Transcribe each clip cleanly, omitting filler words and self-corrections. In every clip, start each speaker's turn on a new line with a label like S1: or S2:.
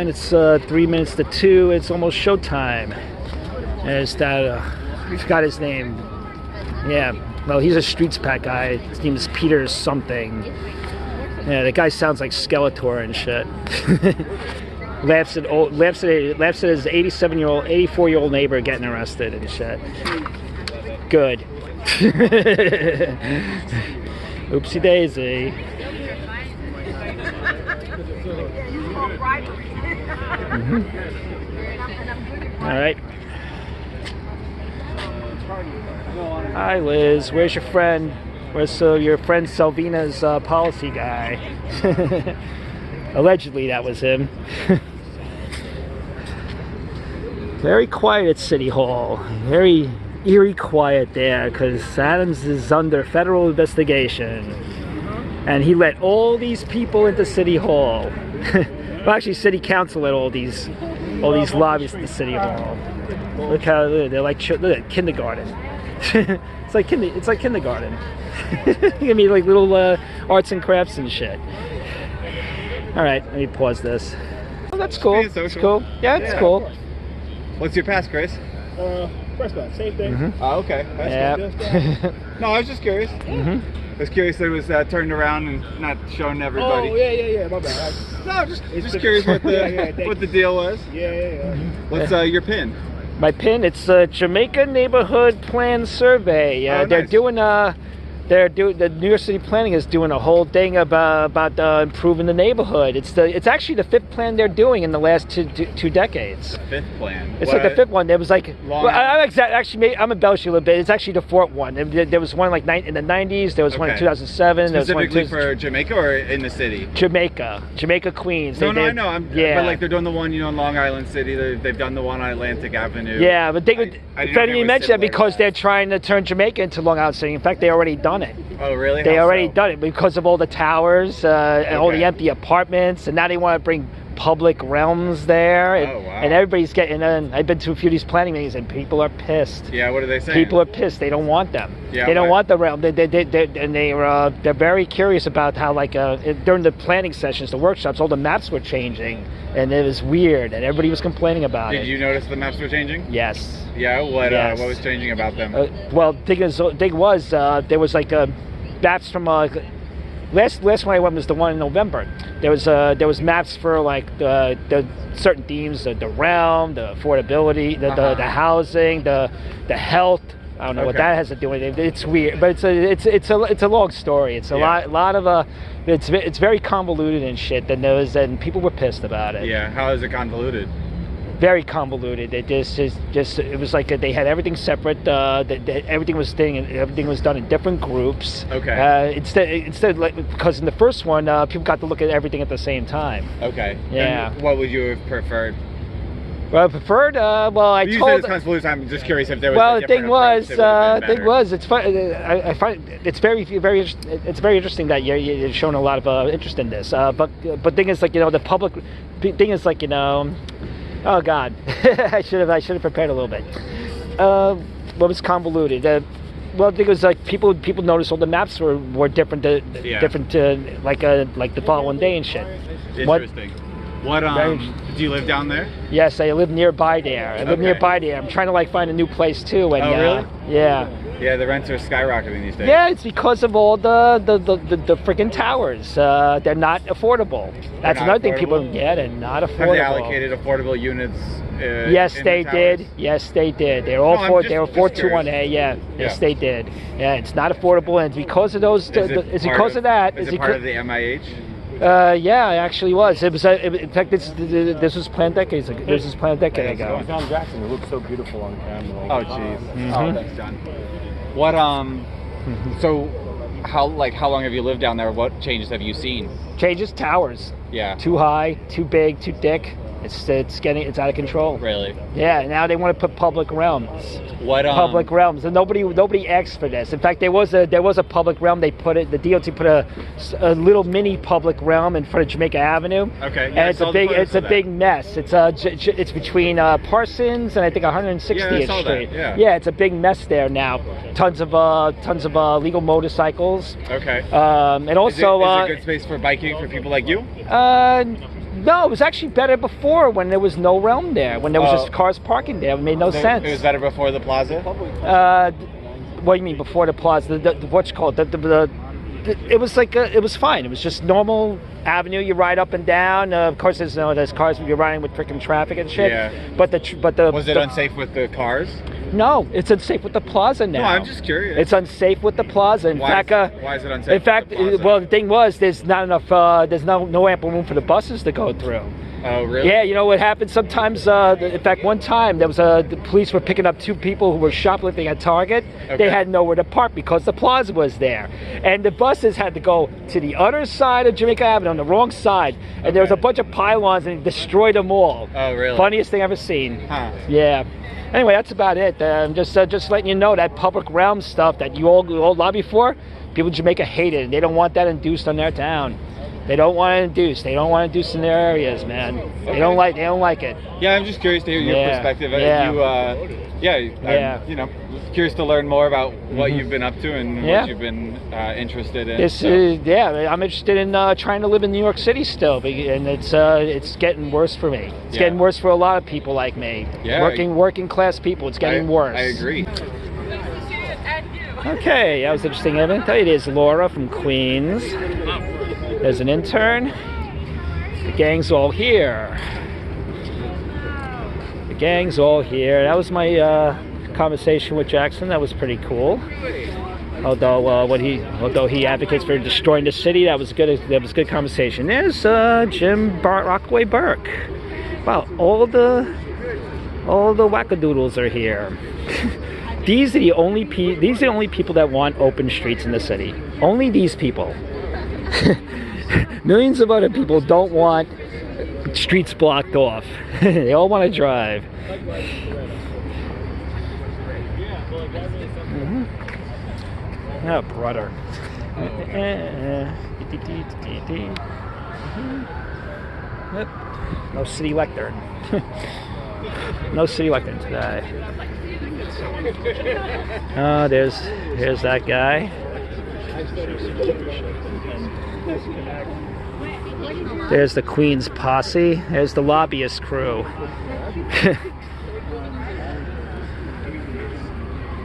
S1: And it's 3 minutes to 2. It's almost showtime. There's that, I forgot his name. Yeah, well, he's a Streets Pack guy. His name is Peter something. Yeah, the guy sounds like Skeletor and shit. laughs at his 84-year-old neighbor getting arrested and shit. Good. Oopsie daisy. All right. Hi, Liz. Where's your friend? Where's your friend Salvina's policy guy? Allegedly, that was him. Very quiet at City Hall. Very eerie quiet there because Adams is under federal investigation. And he let all these people into City Hall. Well, actually, City Council let all these lobbyists into City Hall. Look how they're like kindergarten. it's like kindergarten. You mean like little arts and crafts and shit. All right, let me pause this. Oh, that's cool. It's cool. Yeah, it's cool.
S2: What's your pass, Chris?
S1: First class, same thing.
S2: Oh, okay.
S1: Yeah.
S2: No, I was just curious. I was curious that it was turned around and not shown to everybody.
S1: Oh, yeah. My bad.
S2: No, just curious what the what the deal was.
S1: Yeah.
S2: What's your pin?
S1: My pin, it's a Jamaica Neighborhood Plan Survey. They're
S2: nice.
S1: doing the New York City Planning is doing a whole thing about improving the neighborhood. It's actually the 5th plan they're doing in the last two decades.
S2: The 5th plan.
S1: It's like the 5th one. There was like, I'm embellishing a little bit. It's actually the 4th one. There was one like in the 90s. There was one in 2007.
S2: Specifically for Jamaica or in the city?
S1: Jamaica, Queens.
S2: I know. But like they're doing the one, in Long Island City. They've done the one on Atlantic Avenue.
S1: Yeah, but Freddie mentioned that because they're trying to turn Jamaica into Long Island City. In fact, they already done it.
S2: Oh, really?
S1: They already done it because of all the towers and all the empty apartments, and now they want to bring public realms there. And, and everybody's getting. I've been to a few of these planning meetings, and people are pissed.
S2: Yeah, what are they saying?
S1: People are pissed. They don't want them.
S2: Yeah,
S1: they don't want the realm. They're very curious about how during the planning sessions, the workshops, all the maps were changing, and it was weird, and everybody was complaining about it.
S2: Did you notice the maps were changing?
S1: Yes.
S2: Yeah. What was changing about them?
S1: Well, thing was there was like maps from last one I went was the one in November. There was maps for like the certain themes, the realm, the affordability, the housing, the health. I don't know what that has to do with it. It's weird, but it's a long story. It's a lot of it's very convoluted and shit. And people were pissed about it.
S2: Yeah, how is it convoluted?
S1: Very convoluted. It it was like they had everything separate. Everything was done in different groups.
S2: Okay.
S1: Instead, like because in the first one, people got to look at everything at the same time.
S2: Okay.
S1: Yeah.
S2: And what would you have preferred?
S1: Well, I preferred.
S2: You said it's convoluted. I'm just curious if there was.
S1: Well, the thing was, it's fun. I find it's very interesting that you're showing a lot of interest in this. But thing is, like the public thing is like oh God, I should have prepared a little bit. What was convoluted? Well, I think it was like people noticed all the maps were different to like the following day and shit.
S2: Interesting. What do you live down there?
S1: Yes, I live nearby there. I'm trying to find a new place too. And,
S2: really?
S1: Yeah.
S2: Yeah, the rents are skyrocketing these days.
S1: Yeah, it's because of all the freaking towers. They're not affordable. That's another thing people. Yeah, they're not affordable.
S2: Have they allocated affordable units?
S1: Yes, they did. Yes, they did. They're all they were 421A. Yeah. Yes, they did. Yeah, it's not affordable, and it's because of those. It's because of that.
S2: Is it part of the MIH?
S1: Yeah, it actually was. It was. In fact, this was planned decades ago. This was planned a decade ago.
S3: John Jackson, it looks so beautiful on camera.
S2: Oh, jeez. Oh, thanks, John. What So, how long have you lived down there? What changes have you seen?
S1: Changes, towers.
S2: Yeah.
S1: Too high, too big, too thick. It's out of control.
S2: Really?
S1: Yeah. Now they want to put public realms.
S2: What
S1: public realms? And nobody asked for this. In fact, there was a public realm. They put it. The DOT put a little mini public realm in front of Jamaica Avenue.
S2: Okay.
S1: Yeah, and it's a big mess. It's between Parsons and I think 160th Street.
S2: Yeah.
S1: Yeah, it's a big mess there now. Tons of legal motorcycles.
S2: Okay.
S1: And also
S2: is it a good space for biking for people like you?
S1: No, it was actually better before when there was no realm there, when there was
S2: Oh.
S1: just cars parking there. It made no sense.
S2: It was better before the plaza.
S1: What do you mean before the plaza? What you call it? It was like it was fine. It was just normal avenue. You ride up and down. Of course, there's cars. You're riding with freaking traffic and shit.
S2: Yeah.
S1: But the
S2: Was it unsafe with the cars?
S1: No, it's unsafe with the plaza now.
S2: No, I'm just curious.
S1: It's unsafe with the plaza. In fact,
S2: why is it unsafe?
S1: in fact,
S2: with the plaza?
S1: well, the thing was, there's not enough. There's no ample room for the buses to go through.
S2: Oh, really?
S1: Yeah, you know what happened sometimes? In fact, one time there was the police were picking up 2 people who were shoplifting at Target.
S2: Okay.
S1: They had nowhere to park because the plaza was there, and the buses had to go to the other side of Jamaica Avenue on the wrong side, and there was a bunch of pylons and it destroyed them all.
S2: Oh, really?
S1: Funniest thing I've ever seen.
S2: Huh.
S1: Yeah. Anyway, that's about it. Just letting you know that public realm stuff that you all lobby for, people in Jamaica hate it, and they don't want that induced on their town. They don't want it induced. They don't want it induced in their areas, man. They don't like it.
S2: Yeah, I'm just curious to hear your
S1: Yeah.
S2: perspective.
S1: Yeah.
S2: I'm, you know, curious to learn more about what you've been up to and
S1: Yeah.
S2: what you've been interested in.
S1: This
S2: So,
S1: yeah, I'm interested in trying to live in New York City still, and it's getting worse for me. It's
S2: Yeah.
S1: getting worse for a lot of people like me.
S2: Yeah.
S1: working class people. It's getting worse.
S2: I agree.
S1: Okay, that was interesting, Evan. It is Laura from Queens. There's an intern. The gang's all here. The gang's all here. That was my conversation with Jackson. That was pretty cool. Although he advocates for destroying the city, that was good. That was good conversation. There's Jim Rockaway Burke. Wow, all the wackadoodles are here. These are the only people that want open streets in the city. Only these people. Millions of other people don't want streets blocked off. They all want to drive. Oh, brother. Yep. No city lectern. No city lectern today. Oh, there's that guy. There's the Queen's posse. There's the lobbyist crew.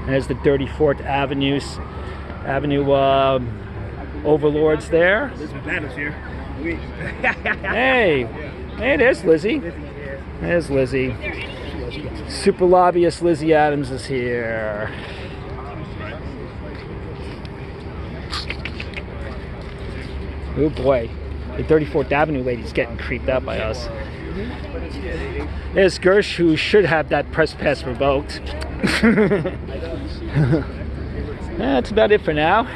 S1: There's the 34th Avenue overlords there. Hey, there's Lizzie. There's Lizzie. Super lobbyist Lizzie Adams is here. Oh boy, the 34th Avenue lady's getting creeped out by us. There's Gersh, who should have that press pass revoked. That's about it for now.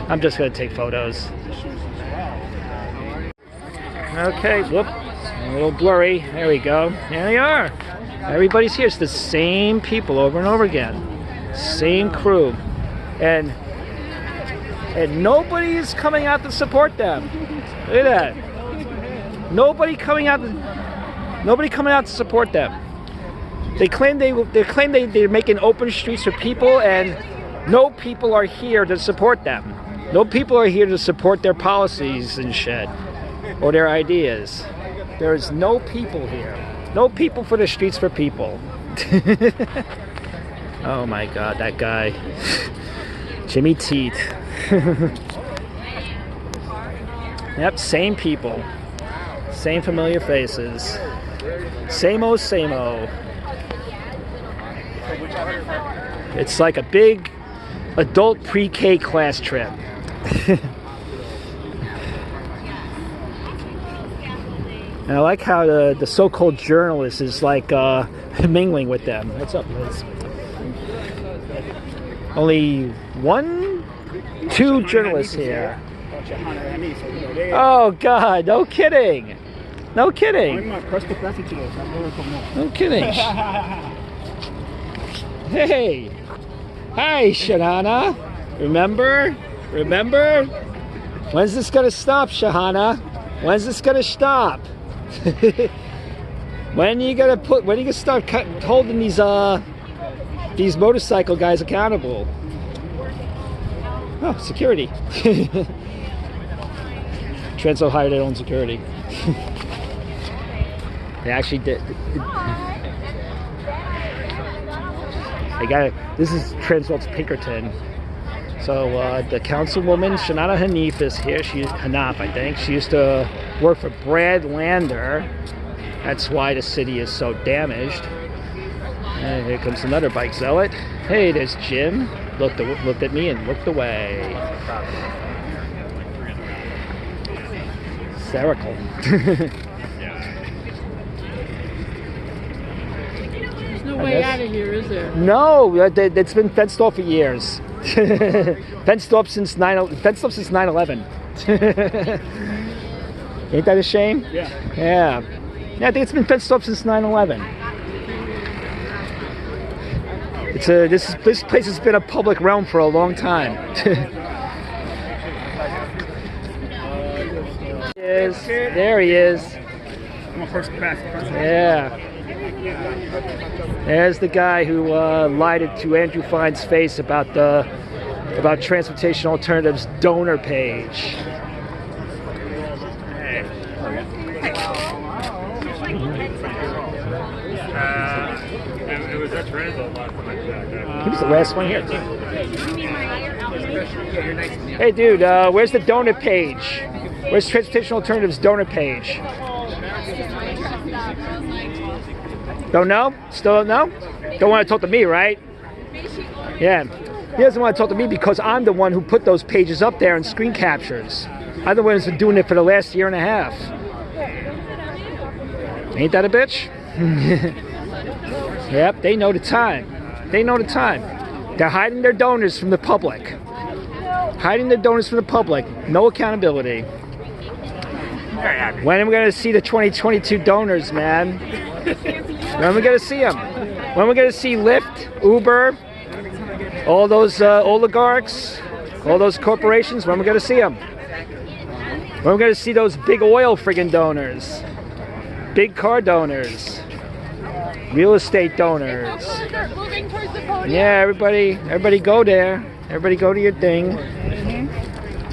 S1: I'm just gonna take photos. Okay, whoop, a little blurry. There we go. There they are. Everybody's here. It's the same people over and over again. Same crew. And nobody is coming out to support them. Look at that. Nobody coming out to support them. They claim they're making open streets for people, and no people are here to support them. No people are here to support their policies and shit, or their ideas. There is no people here. No people for the streets for people. Oh my God, that guy. Jimmy Teat. Yep, same people. Same familiar faces. Same-o, same-o. It's like a big adult pre-K class trip. And I like how the so-called journalist is like mingling with them. What's up, Liz? Only 2 journalists here. Oh God, no kidding. No kidding. No kidding. Hey. Hi, Shahana. Remember? When's this gonna stop, Shahana? When's this gonna stop? When are you gonna start holding these motorcycle guys accountable? Oh, security. Trenzo hired their own security. They actually did. They got this is Transworld's Pinkerton. So the councilwoman Shanana Hanif is here. Hanaf, I think. She used to work for Brad Lander. That's why the city is so damaged. And here comes another bike zealot. Hey, there's Jim. Looked at me and looked away. Hysterical.
S4: There's no way out of here, is there?
S1: No, it's been fenced off for years. fenced off since 9/11. Ain't that a shame?
S3: Yeah.
S1: Yeah. Yeah, I think it's been fenced off since 9/11. This place has been a public realm for a long time. There he is. Yeah. There's the guy who lied to Andrew Fine's face about Transportation Alternatives donor page.
S3: It was at Transworld last time I checked.
S1: He was the last one here. Hey, dude, where's the donor page? Where's Transportation Alternatives donor page? Don't know? Still don't know? Don't want to talk to me, right? Yeah. He doesn't want to talk to me because I'm the one who put those pages up there in screen captures. I'm the one who's been doing it for the last year and a half. Ain't that a bitch? Yep, they know the time. They know the time. They're hiding their donors from the public. Hiding their donors from the public. No accountability. When are we going to see the 2022 donors, man? When are we going to see them? When are we going to see Lyft, Uber, all those oligarchs, all those corporations? When are we going to see them? When are we going to see those big oil friggin' donors? Big car donors? Real estate donors? Yeah, everybody go there. Everybody go to your thing.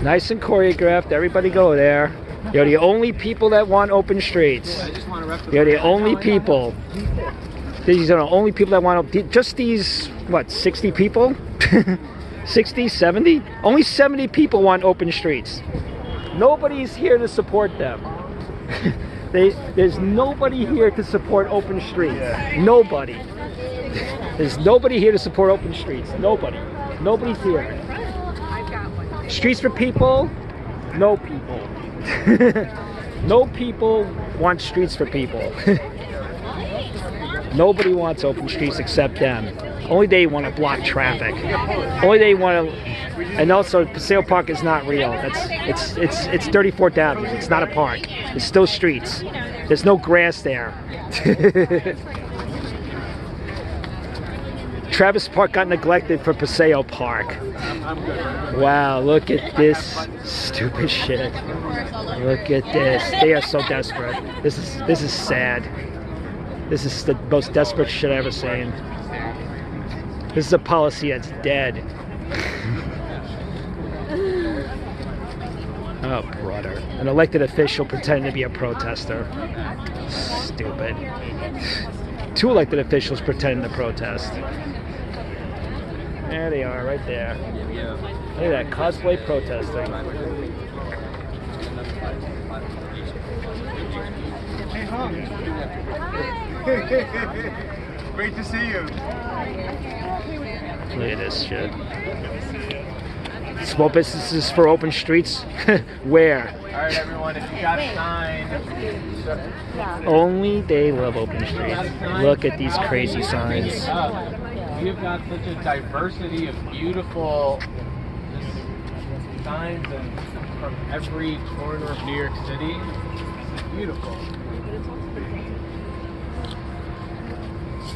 S1: Nice and choreographed. Everybody go there. You're the only people that want open streets. You're the only people. These are the only people that want just these, what, 60 people? 60, 70? Only 70 people want open streets. Nobody's here to support them. There's nobody here to support open streets. Nobody. There's nobody here to support open streets. Nobody. Nobody's here. Streets for people? No people. No people want streets for people. Nobody wants open streets except them. Only they want to block traffic. Only they want to, and also Paseo Park is not real. It's 34th Avenue. It's not a park. It's still streets. There's no grass there. Travis Park got neglected for Paseo Park. Wow, look at this stupid shit. Look at this. They are so desperate. This is sad. This is the most desperate shit I've ever seen. This is a policy that's dead. Oh, brother. An elected official pretending to be a protester. Stupid. Two elected officials pretending to protest. There they are, right there. Look at that, cosplay protesting.
S3: Great to see you.
S1: Look at this shit. Small businesses for open streets? Where?
S2: Alright everyone, if you got a sign.
S1: Only they love open streets. Look at these crazy signs.
S2: We've got such a diversity of beautiful signs and from every corner of New York City. This is beautiful.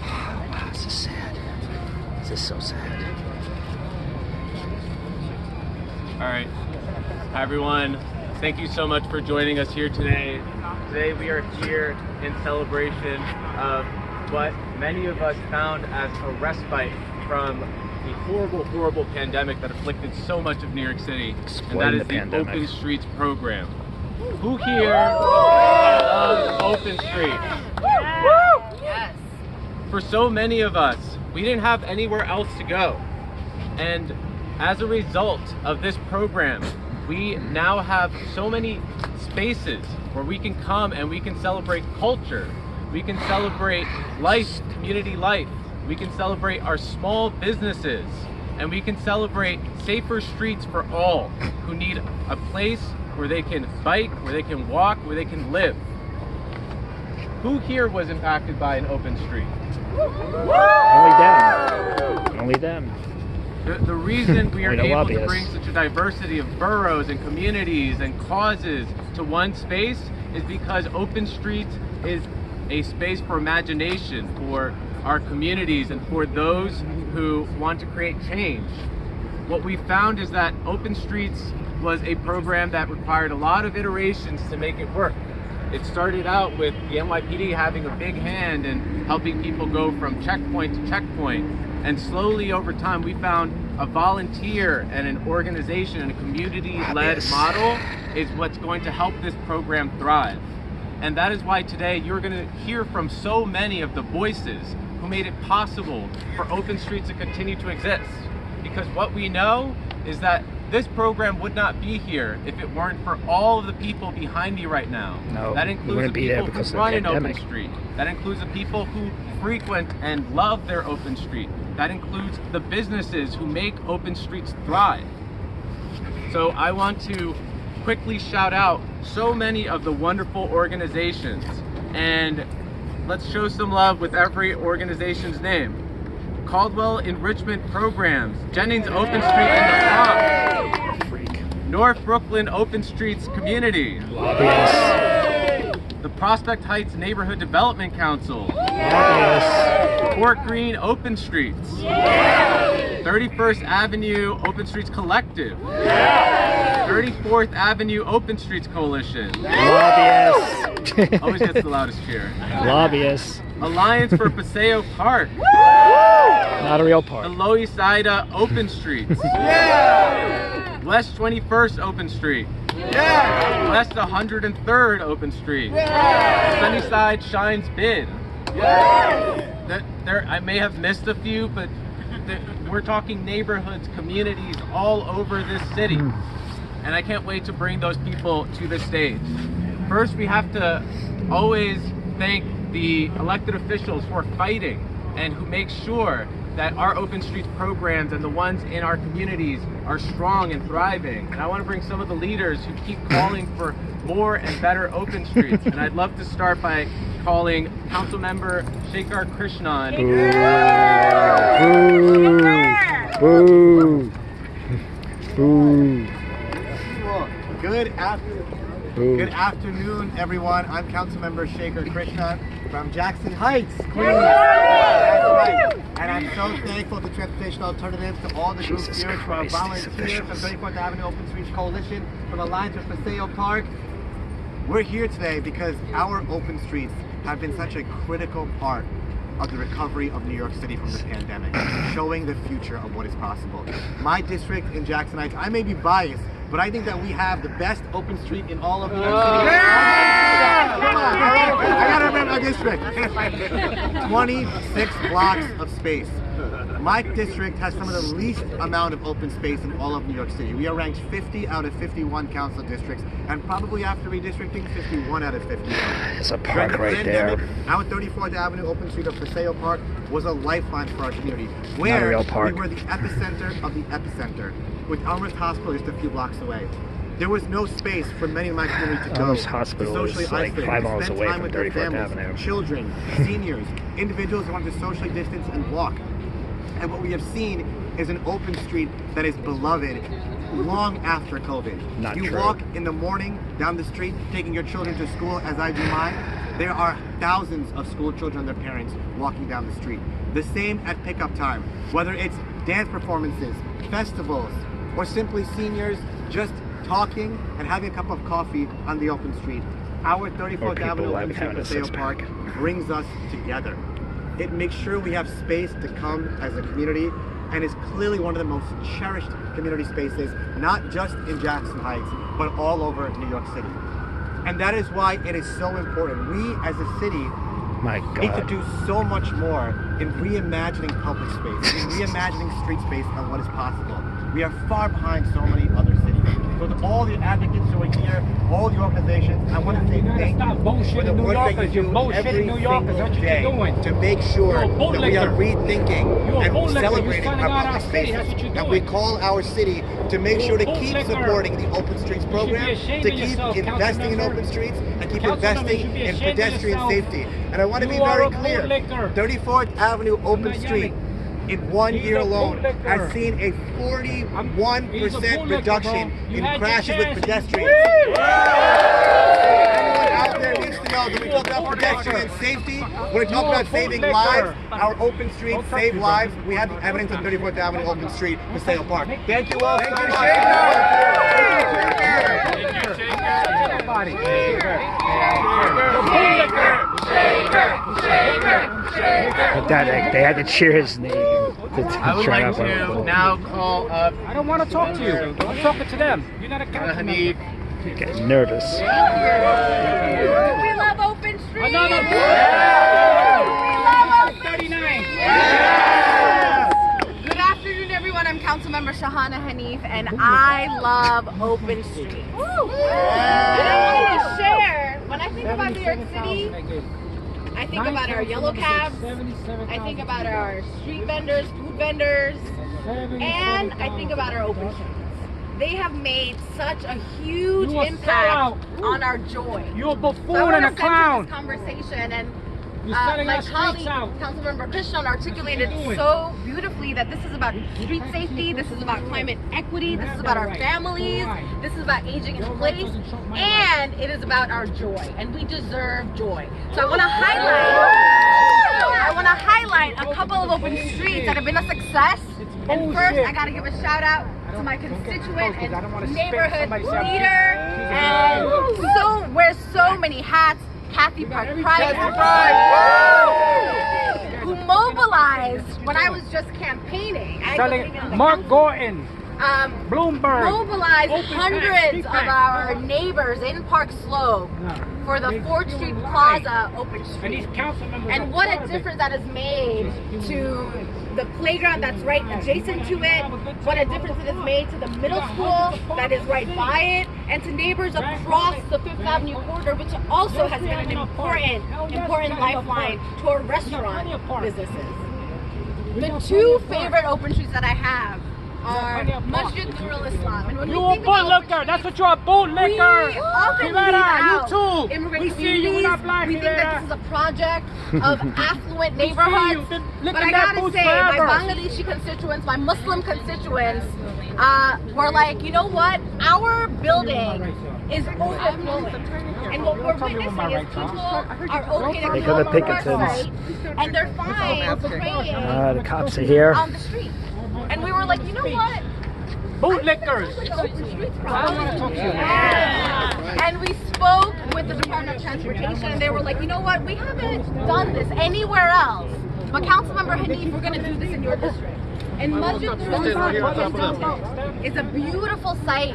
S1: Wow, this is sad. This is so sad.
S5: Alright, hi everyone. Thank you so much for joining us here today. Today we are here in celebration of what many of us found as a respite from the horrible, horrible pandemic that afflicted so much of New York City. And that is the Open Streets program. Who here loves Open Street?
S4: Yes.
S5: For so many of us, we didn't have anywhere else to go. And as a result of this program, we now have so many spaces where we can come and we can celebrate culture. We can celebrate life, community life. We can celebrate our small businesses. And we can celebrate safer streets for all who need a place where they can bike, where they can walk, where they can live. Who here was impacted by an open street?
S1: Only them. Only them.
S5: The reason we are
S1: Only the
S5: able to
S1: lobbyists.
S5: bring such a diversity of boroughs and communities and causes to one space is because Open Street is a space for imagination for our communities and for those who want to create change. What we found is that Open Streets was a program that required a lot of iterations to make it work. It started out with the NYPD having a big hand in helping people go from checkpoint to checkpoint. And slowly over time, we found a volunteer and an organization and a community-led model is what's going to help this program thrive. And that is why today you're going to hear from so many of the voices who made it possible for Open Streets to continue to exist. Because what we know is that this program would not be here if it weren't for all of the people behind me right now.
S1: No,
S5: that
S1: we
S5: includes
S1: wouldn't
S5: the
S1: be there
S5: people
S1: because
S5: who
S1: of the
S5: run an Open
S1: pandemic.
S5: Street. That includes the people who frequent and love their Open Street. That includes the businesses who make Open Streets thrive. So I want to quickly shout out so many of the wonderful organizations, and let's show some love with every organization's name. Caldwell Enrichment Programs, Jennings Open Street in the Bronx, North Brooklyn Open Streets Community,
S1: Lobbyists.
S5: the Prospect Heights Neighborhood Development Council,
S1: Lobbyists.
S5: Fort Greene Open Streets, 31st Avenue Open Streets Collective, 34th Avenue Open Streets Coalition,
S1: Lobbyists.
S5: always gets the loudest cheer,
S1: Lobbyists.
S5: Alliance for Paseo Park,
S1: Not a real
S5: the
S1: park.
S5: Loisaida Open Streets, West 21st Open Street, West 103rd Open Street, Sunnyside Shines Bid. I may have missed a few, but we're talking neighborhoods, communities all over this city. And I can't wait to bring those people to the stage. First, we have to always thank the elected officials who are fighting and who make sure that our Open Streets programs and the ones in our communities are strong and thriving. And I want to bring some of the leaders who keep calling for more and better Open Streets. And I'd love to start by calling Councilmember Shekhar Krishnan.
S1: Boo. Boo. Boo.
S3: Good afternoon, everyone. I'm Councilmember Shekhar Krishnan from Jackson Heights, Queens. That's right. And I'm so thankful to Transportation Alternatives, to all the groups
S1: Jesus
S3: here, to our
S1: Christ, these
S3: volunteers from
S1: officials.
S3: 34th Avenue Open Streets Coalition, from Alliance for Paseo Park. We're here today because our open streets have been such a critical part of the recovery of New York City from the pandemic, showing the future of what is possible. My district in Jackson Heights, I may be biased, but I think that we have the best open street in all of New York City. Come on, I gotta remember my district. 26 blocks of space. My district has some of the least amount of open space in all of New York City. We are ranked 50 out of 51 council districts, and probably after redistricting, 51 out of 51.
S1: It's a
S3: During
S1: park
S3: the
S1: right there.
S3: pandemic, our 34th Avenue Open Street of Paseo Park was a lifeline for our community,
S1: Not a
S3: where
S1: real park.
S3: we were the epicenter of the epicenter, with Elmhurst Hospital just a few blocks away. There was no space for many of my community to go.
S1: Elmhurst
S3: to
S1: Hospital
S3: socially
S1: is like
S3: isolate,
S1: 5
S3: to
S1: miles
S3: spend
S1: away
S3: time
S1: from
S3: with their
S1: 34th
S3: families,
S1: Avenue.
S3: children, seniors, individuals who want to socially distance and walk. And what we have seen is an open street that is beloved long after COVID.
S1: Not
S3: you
S1: true.
S3: walk in the morning down the street taking your children to school, as I do mine. There are thousands of school children and their parents walking down the street. The same at pickup time, whether it's dance performances, festivals, or simply seniors just talking and having a cup of coffee on the open street. Our 34th
S1: people
S3: Avenue
S1: like
S3: Open Street
S1: having a
S3: Paseo
S1: six-pack.
S3: Park brings us together. It makes sure we have space to come as a community, and is clearly one of the most cherished community spaces, not just in Jackson Heights, but all over New York City. And that is why it is so important. We as a city
S1: My
S3: need to
S1: God.
S3: do so much more in reimagining public space, in reimagining street space and what is possible. We are far behind so many other cities. So to all the advocates who are here, all the organizations, I want to say thank you for the work that you do every single day to make sure that we are rethinking and celebrating our public spaces. And we call our city to make sure to keep supporting the Open Streets program, to keep investing in open streets, and keep investing in pedestrian safety. And I want to be very clear, 34th Avenue Open Street in 1 year alone has seen a 41% reduction in crashes with pedestrians. Anyone out there needs to know that we talk about pedestrian safety, when we talk about saving lives, our open streets save lives. We have the evidence on 34th Avenue Open Street, Paseo Park. Thank you all so much.
S1: They had to cheer his name.
S5: I would like to now call up.
S6: I don't want to talk to you. I'm talking to them. You're not a council member.
S5: Hanif.
S1: Getting nervous.
S4: We love open streets.
S6: Another
S4: We love open
S6: 39.
S4: Good afternoon, everyone. I'm Councilmember Shahana Hanif, and I love open streets. And I wanted to share, when I think about New York City, I think about our yellow cabs, I think about our street vendors, food vendors, and I think about our open streets. They have made such a huge
S6: You a
S4: impact
S6: sellout.
S4: on our joy.
S6: You're a
S4: So I
S6: buffoon
S4: want
S6: and
S4: to
S6: a
S4: center
S6: clown.
S4: this conversation, and
S6: You're selling
S4: my
S6: our streets
S4: colleague,
S6: out.
S4: Councilmember Krishnan, articulated
S6: What are you doing?
S4: so beautifully that this is about street safety, this is about climate equity, this is about our families, this is about aging in place, and it is about our joy, and we deserve joy. So I want to highlight a couple of open streets that have been a success. And first, I got to give a shout out to my constituent and neighborhood leader, and so wears so many hats, Kathy Park Price, who mobilized when I was just campaigning. I was living in the
S6: Mark
S4: council.
S6: Gorton, Bloomberg.
S4: Mobilized
S6: Open
S4: hundreds
S6: street
S4: of
S6: back.
S4: our neighbors in Park Slope for the 4th Street Plaza open
S6: And
S4: street.
S6: these council members
S4: And
S6: are
S4: what a
S6: part of it.
S4: difference that has made to the playground that's right adjacent to it, what a difference it has made to the middle school that is right by it, and to neighbors across the Fifth Avenue corridor, which also has been an important lifeline to our restaurant businesses. The two favorite open streets that I have are Masjid Nurul Islam. And when
S6: You
S4: we
S6: a
S4: think about open
S6: bootlicker. That's what you're a bootlicker.
S4: we often leave
S6: Rivera,
S4: out
S6: you too.
S4: immigrant
S6: We see you.
S4: communities.
S6: We're not black,
S4: We think that
S6: Rivera.
S4: this is a project of affluent
S6: We see you.
S4: neighborhoods.
S6: Been
S4: But
S6: licking
S4: I
S6: that
S4: gotta
S6: boots
S4: say, my
S6: forever.
S4: Bangladeshi constituents, my Muslim constituents, were like, you know what? Our building is overflowing. And what we're witnessing is people are okay to
S1: They
S4: come
S1: got the
S4: on our
S1: Pinkertons.
S4: site, and they're fine praying
S1: The cops are here.
S4: on the street. And we were like, you know what?
S6: Bootlickers.
S4: Like open streets
S6: I don't want to talk to you.
S4: And we spoke with the Department of Transportation, and they were like, you know what, we haven't done this anywhere else. But Councilmember Hanif, we're going to do this in your district. And Masjid Nurul is a beautiful site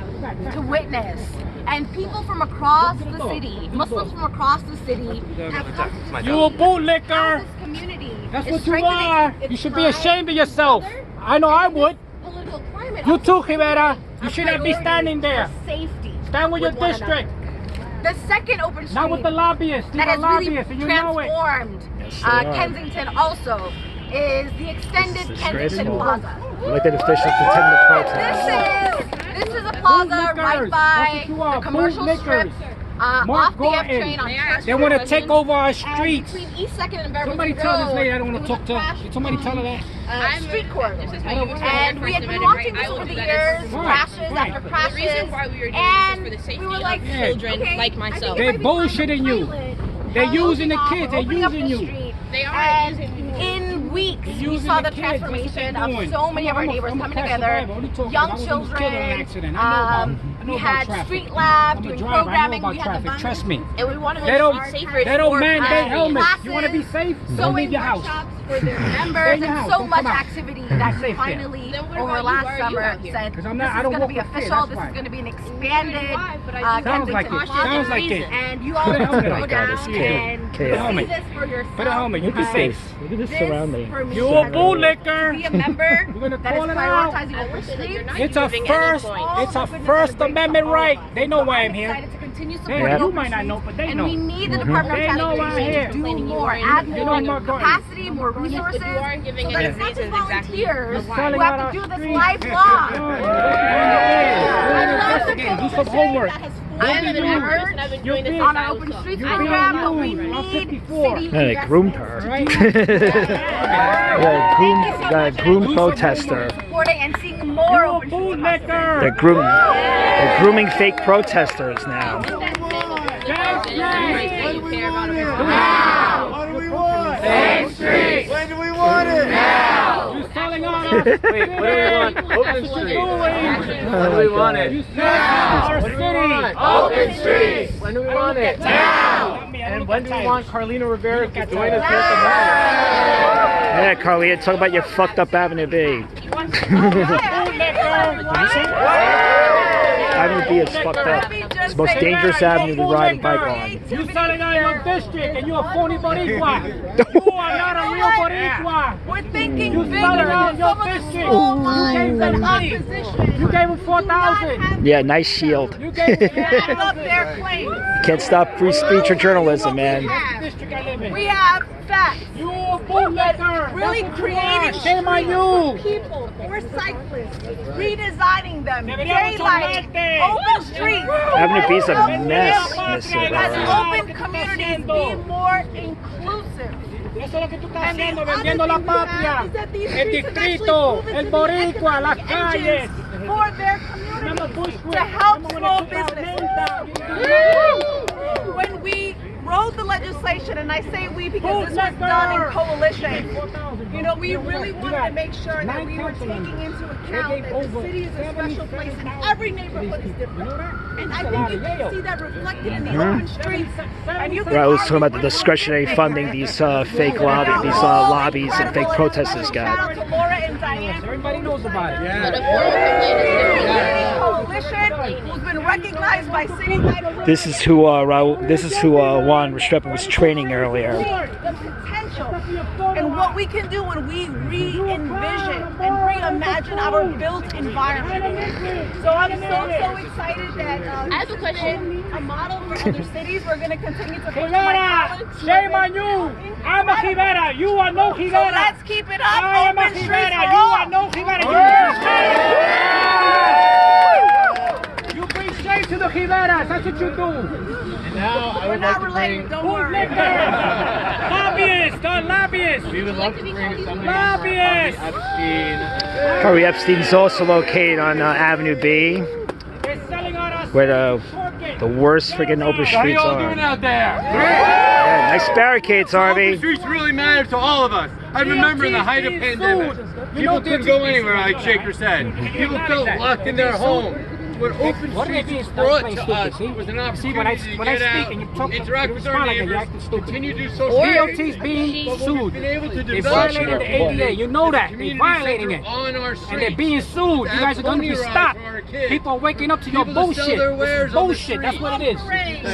S4: to witness. And people from across the city, Muslims from across the city, have come to this
S6: You a bootlicker.
S4: this community.
S6: That's
S4: is
S6: what you
S4: strengthening
S6: are.
S4: its
S6: You should be
S4: ties
S6: ashamed of yourself.
S4: together.
S6: I know I would.
S4: Political climate
S6: You
S4: also
S6: too, Rivera. You
S4: a
S6: should not be
S4: priority
S6: standing there.
S4: for Safety.
S6: Stand with your
S4: one
S6: district.
S4: another. The second open street
S6: Not with the lobbyists. These
S4: that
S6: are
S4: has really
S6: lobbyists, and you know it.
S4: transformed
S1: Yes, they are.
S4: Kensington also is the extended
S1: This is
S4: Kensington
S1: disgraceful.
S4: Plaza.
S1: Elected officials pretend to protest.
S4: This is a plaza
S6: Bootlickers.
S4: right
S6: That's
S4: by
S6: what you are,
S4: the commercial strip
S6: bootlickers.
S4: off
S6: Mark
S4: the F
S6: Gorton.
S4: train on Church
S6: They want to
S4: Road.
S6: take over our
S4: And
S6: streets.
S4: between East 2nd and Beverly
S6: Somebody
S4: Road,
S6: tell this lady I don't want
S4: it
S6: to
S4: was
S6: talk
S4: a
S6: to
S4: crash,
S6: her. Somebody tell her that.
S4: street corridor.
S6: And
S4: we had been watching this over the years, crashes after crashes.
S7: The reason why we were doing
S4: and
S7: this is for the safety
S4: we were
S7: of
S4: like,
S7: children
S4: okay,
S7: like
S4: I
S7: myself.
S4: think it
S6: They
S4: might be time to
S6: bullshitting you.
S4: pilot
S6: They're using the
S4: off
S6: kids.
S4: or
S6: They're
S4: opening up
S6: using
S4: the
S6: you.
S4: street.
S7: They are
S4: And
S7: using you.
S4: in weeks, we
S6: using
S4: saw
S6: the
S4: the
S6: kids. That's what
S4: transformation
S6: they're
S4: of
S6: doing.
S4: so many of our
S6: I'm a-
S4: neighbors
S6: I'm a
S4: coming
S6: crash
S4: together.
S6: driver. Only talking. I
S4: Young
S6: was almost killed in an accident.
S4: children,
S6: I know about
S4: we
S6: about
S4: had
S6: traffic.
S4: street lab,
S6: I'm a
S4: doing
S6: driver. I know
S4: programming,
S6: about
S4: we had the
S6: traffic. Trust me.
S7: And we want to
S6: They
S7: make
S6: don't.
S7: it safer
S6: They don't
S7: for
S6: mandate
S7: pedestrians.
S6: helmets. You want to be safe? Don't
S4: sewing
S6: leave your house.
S4: workshops, for their members, and so much activity that we finally, over last summer, said this is going to be official, this is going to be an expanded Kensington
S6: Sounds like it.
S4: and you all have to go down
S1: this
S4: and
S1: chaos.
S4: see this for yourself.
S6: Put it home, you be safe.
S1: Look at this
S4: This,
S1: surrounding.
S4: for me,
S6: You a
S4: has been
S6: bootlicker.
S4: to be a member
S6: We're gonna
S4: that is
S6: call it out.
S4: prioritizing open streets.
S6: It's a First Amendment right. They know why I'm here.
S4: Excited to continue
S6: Hey,
S4: supporting
S6: you
S4: open
S6: might not
S4: streets,
S6: know, but they
S4: and
S6: know.
S4: we need the Department
S6: They
S4: of
S6: know why I'm here.
S4: Transportation to do more, add
S6: You know
S4: more
S6: more going.
S4: capacity, more resources, so that it's not just volunteers who
S6: Selling
S4: have
S6: out
S4: to do
S6: our
S4: this
S6: streets.
S4: live blog.
S6: Investigate. Do some homework.
S4: I haven't been heard on our open streets program, but we need city
S1: Yeah, they groomed her. Yeah, groomed protester.
S4: supporting and seeing more open streets.
S6: Bootlicker.
S1: They're grooming fake protesters now.
S3: What do we want?
S6: Same street.
S3: When do we want it?
S6: You're selling out our
S5: Wait, what do we want? Open street. When do we want it?
S6: Our city.
S5: Open street. When do we want it?
S6: Now.
S5: And when do we want Carlina Rivera to join us here at the mall?
S1: Yeah, Carlita, talk about your fucked up Avenue B. Avenue B is fucked up. It's the most dangerous avenue to ride a bike on.
S6: You selling out your district and you're a phony Boricua. You are not a real Boricua.
S4: We're thinking
S6: You
S4: bigger.
S6: selling out your
S4: Some of the
S6: district.
S4: small
S6: You
S4: minds
S6: gave
S4: in
S6: them money.
S4: opposition
S6: You gave them 4,000.
S1: Yeah, nice shield.
S6: You gave them
S4: back up their claims.
S1: Can't stop free speech or journalism, man.
S6: district I live in.
S4: We have facts.
S6: You a bootlicker.
S4: Really
S6: That's what you are.
S4: creating
S6: Shame on you.
S4: people for cyclists, redesigning them,
S6: Deberíamos
S4: daylight,
S6: tomarte.
S4: open streets.
S1: Avenue B is a mess,
S4: As
S1: Mr.
S4: open communities be more inclusive.
S6: Eso es lo que tú estás
S4: And the
S6: haciendo,
S4: other
S6: vendiendo la
S4: thing we have
S6: patria.
S4: is that these
S6: El
S4: streets have actually
S6: distrito,
S4: proven
S6: el
S4: to be
S6: boricua, las
S4: economic
S6: calles.
S4: engines for their
S6: Remember
S4: communities,
S6: Bushwick?
S4: to help
S6: Remember
S4: small
S6: when it took
S4: businesses. When we wrote the legislation, and I say we because this was done in coalition, you know, we really wanted to make sure that we were taking into account that the city is a special place and every neighborhood is different. And I think you can see that reflected in the open streets. And you can
S1: Right, I was talking about the discretionary funding these fake lobbies and fake protesters
S4: Shout
S1: got.
S4: out to Laura and Diane.
S6: Everybody knows about it.
S4: Coalition who's been recognized by citywide.
S1: This is who Juan Restrepo was training earlier.
S4: The potential and what we can do when we re-envision and reimagine our built environment. So I'm so excited that
S7: I have a question.
S4: a model for other cities. We're going to continue to push
S6: Rivera, shame on you. I'm a Rivera. You are no
S4: So
S6: Rivera.
S4: let's keep it up.
S6: I am a
S4: Open streets
S6: Rivera.
S4: for
S6: You
S4: all.
S6: are no Rivera. You bring shame to the Riveras. That's what you do.
S5: Now I
S4: We're
S5: would
S4: not
S5: like to
S4: related.
S5: bring.
S4: Don't worry.
S6: Bootlicker. Lobbyists. They're lobbyists.
S5: We would love to bring somebody
S6: Lobbyists.
S5: from Epstein.
S1: Harvey Epstein's also located on Avenue B,
S6: They're selling out our
S1: where the worst freaking open
S8: How you
S1: streets
S8: all doing
S1: are.
S8: out there?
S1: Yeah, nice barricades,
S8: Open
S1: Harvey.
S8: streets really matter to all of us. I remember in the height of pandemic, people couldn't go anywhere like Shaker said. People felt locked in their home. What open streets was brought to us was an opportunity to
S6: when I
S8: get
S6: speak
S8: out,
S6: and you talk,
S8: interact
S6: you
S8: with our
S6: respond like that, you
S8: neighbors,
S6: acting stupid.
S8: continue to do social
S6: DOT's being
S8: We've
S6: sued.
S8: been able to
S6: They
S8: develop
S6: violated the ADA. You know that. They're
S8: community
S6: violating
S8: center
S6: it.
S8: on our
S6: And they're
S8: streets.
S6: being sued. You guys are going to be stopped. People are waking up to your
S8: People to sell
S6: bullshit.
S8: their
S6: This
S8: wares
S6: is
S8: on the
S6: bullshit. That's what it is.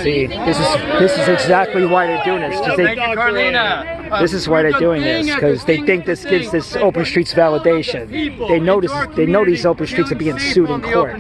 S1: See, this is exactly why they're doing this. 'Cause
S8: Thank you, Carlina.
S1: this is why they're doing this, because they think this gives this open streets validation. They know these open streets are being sued in court.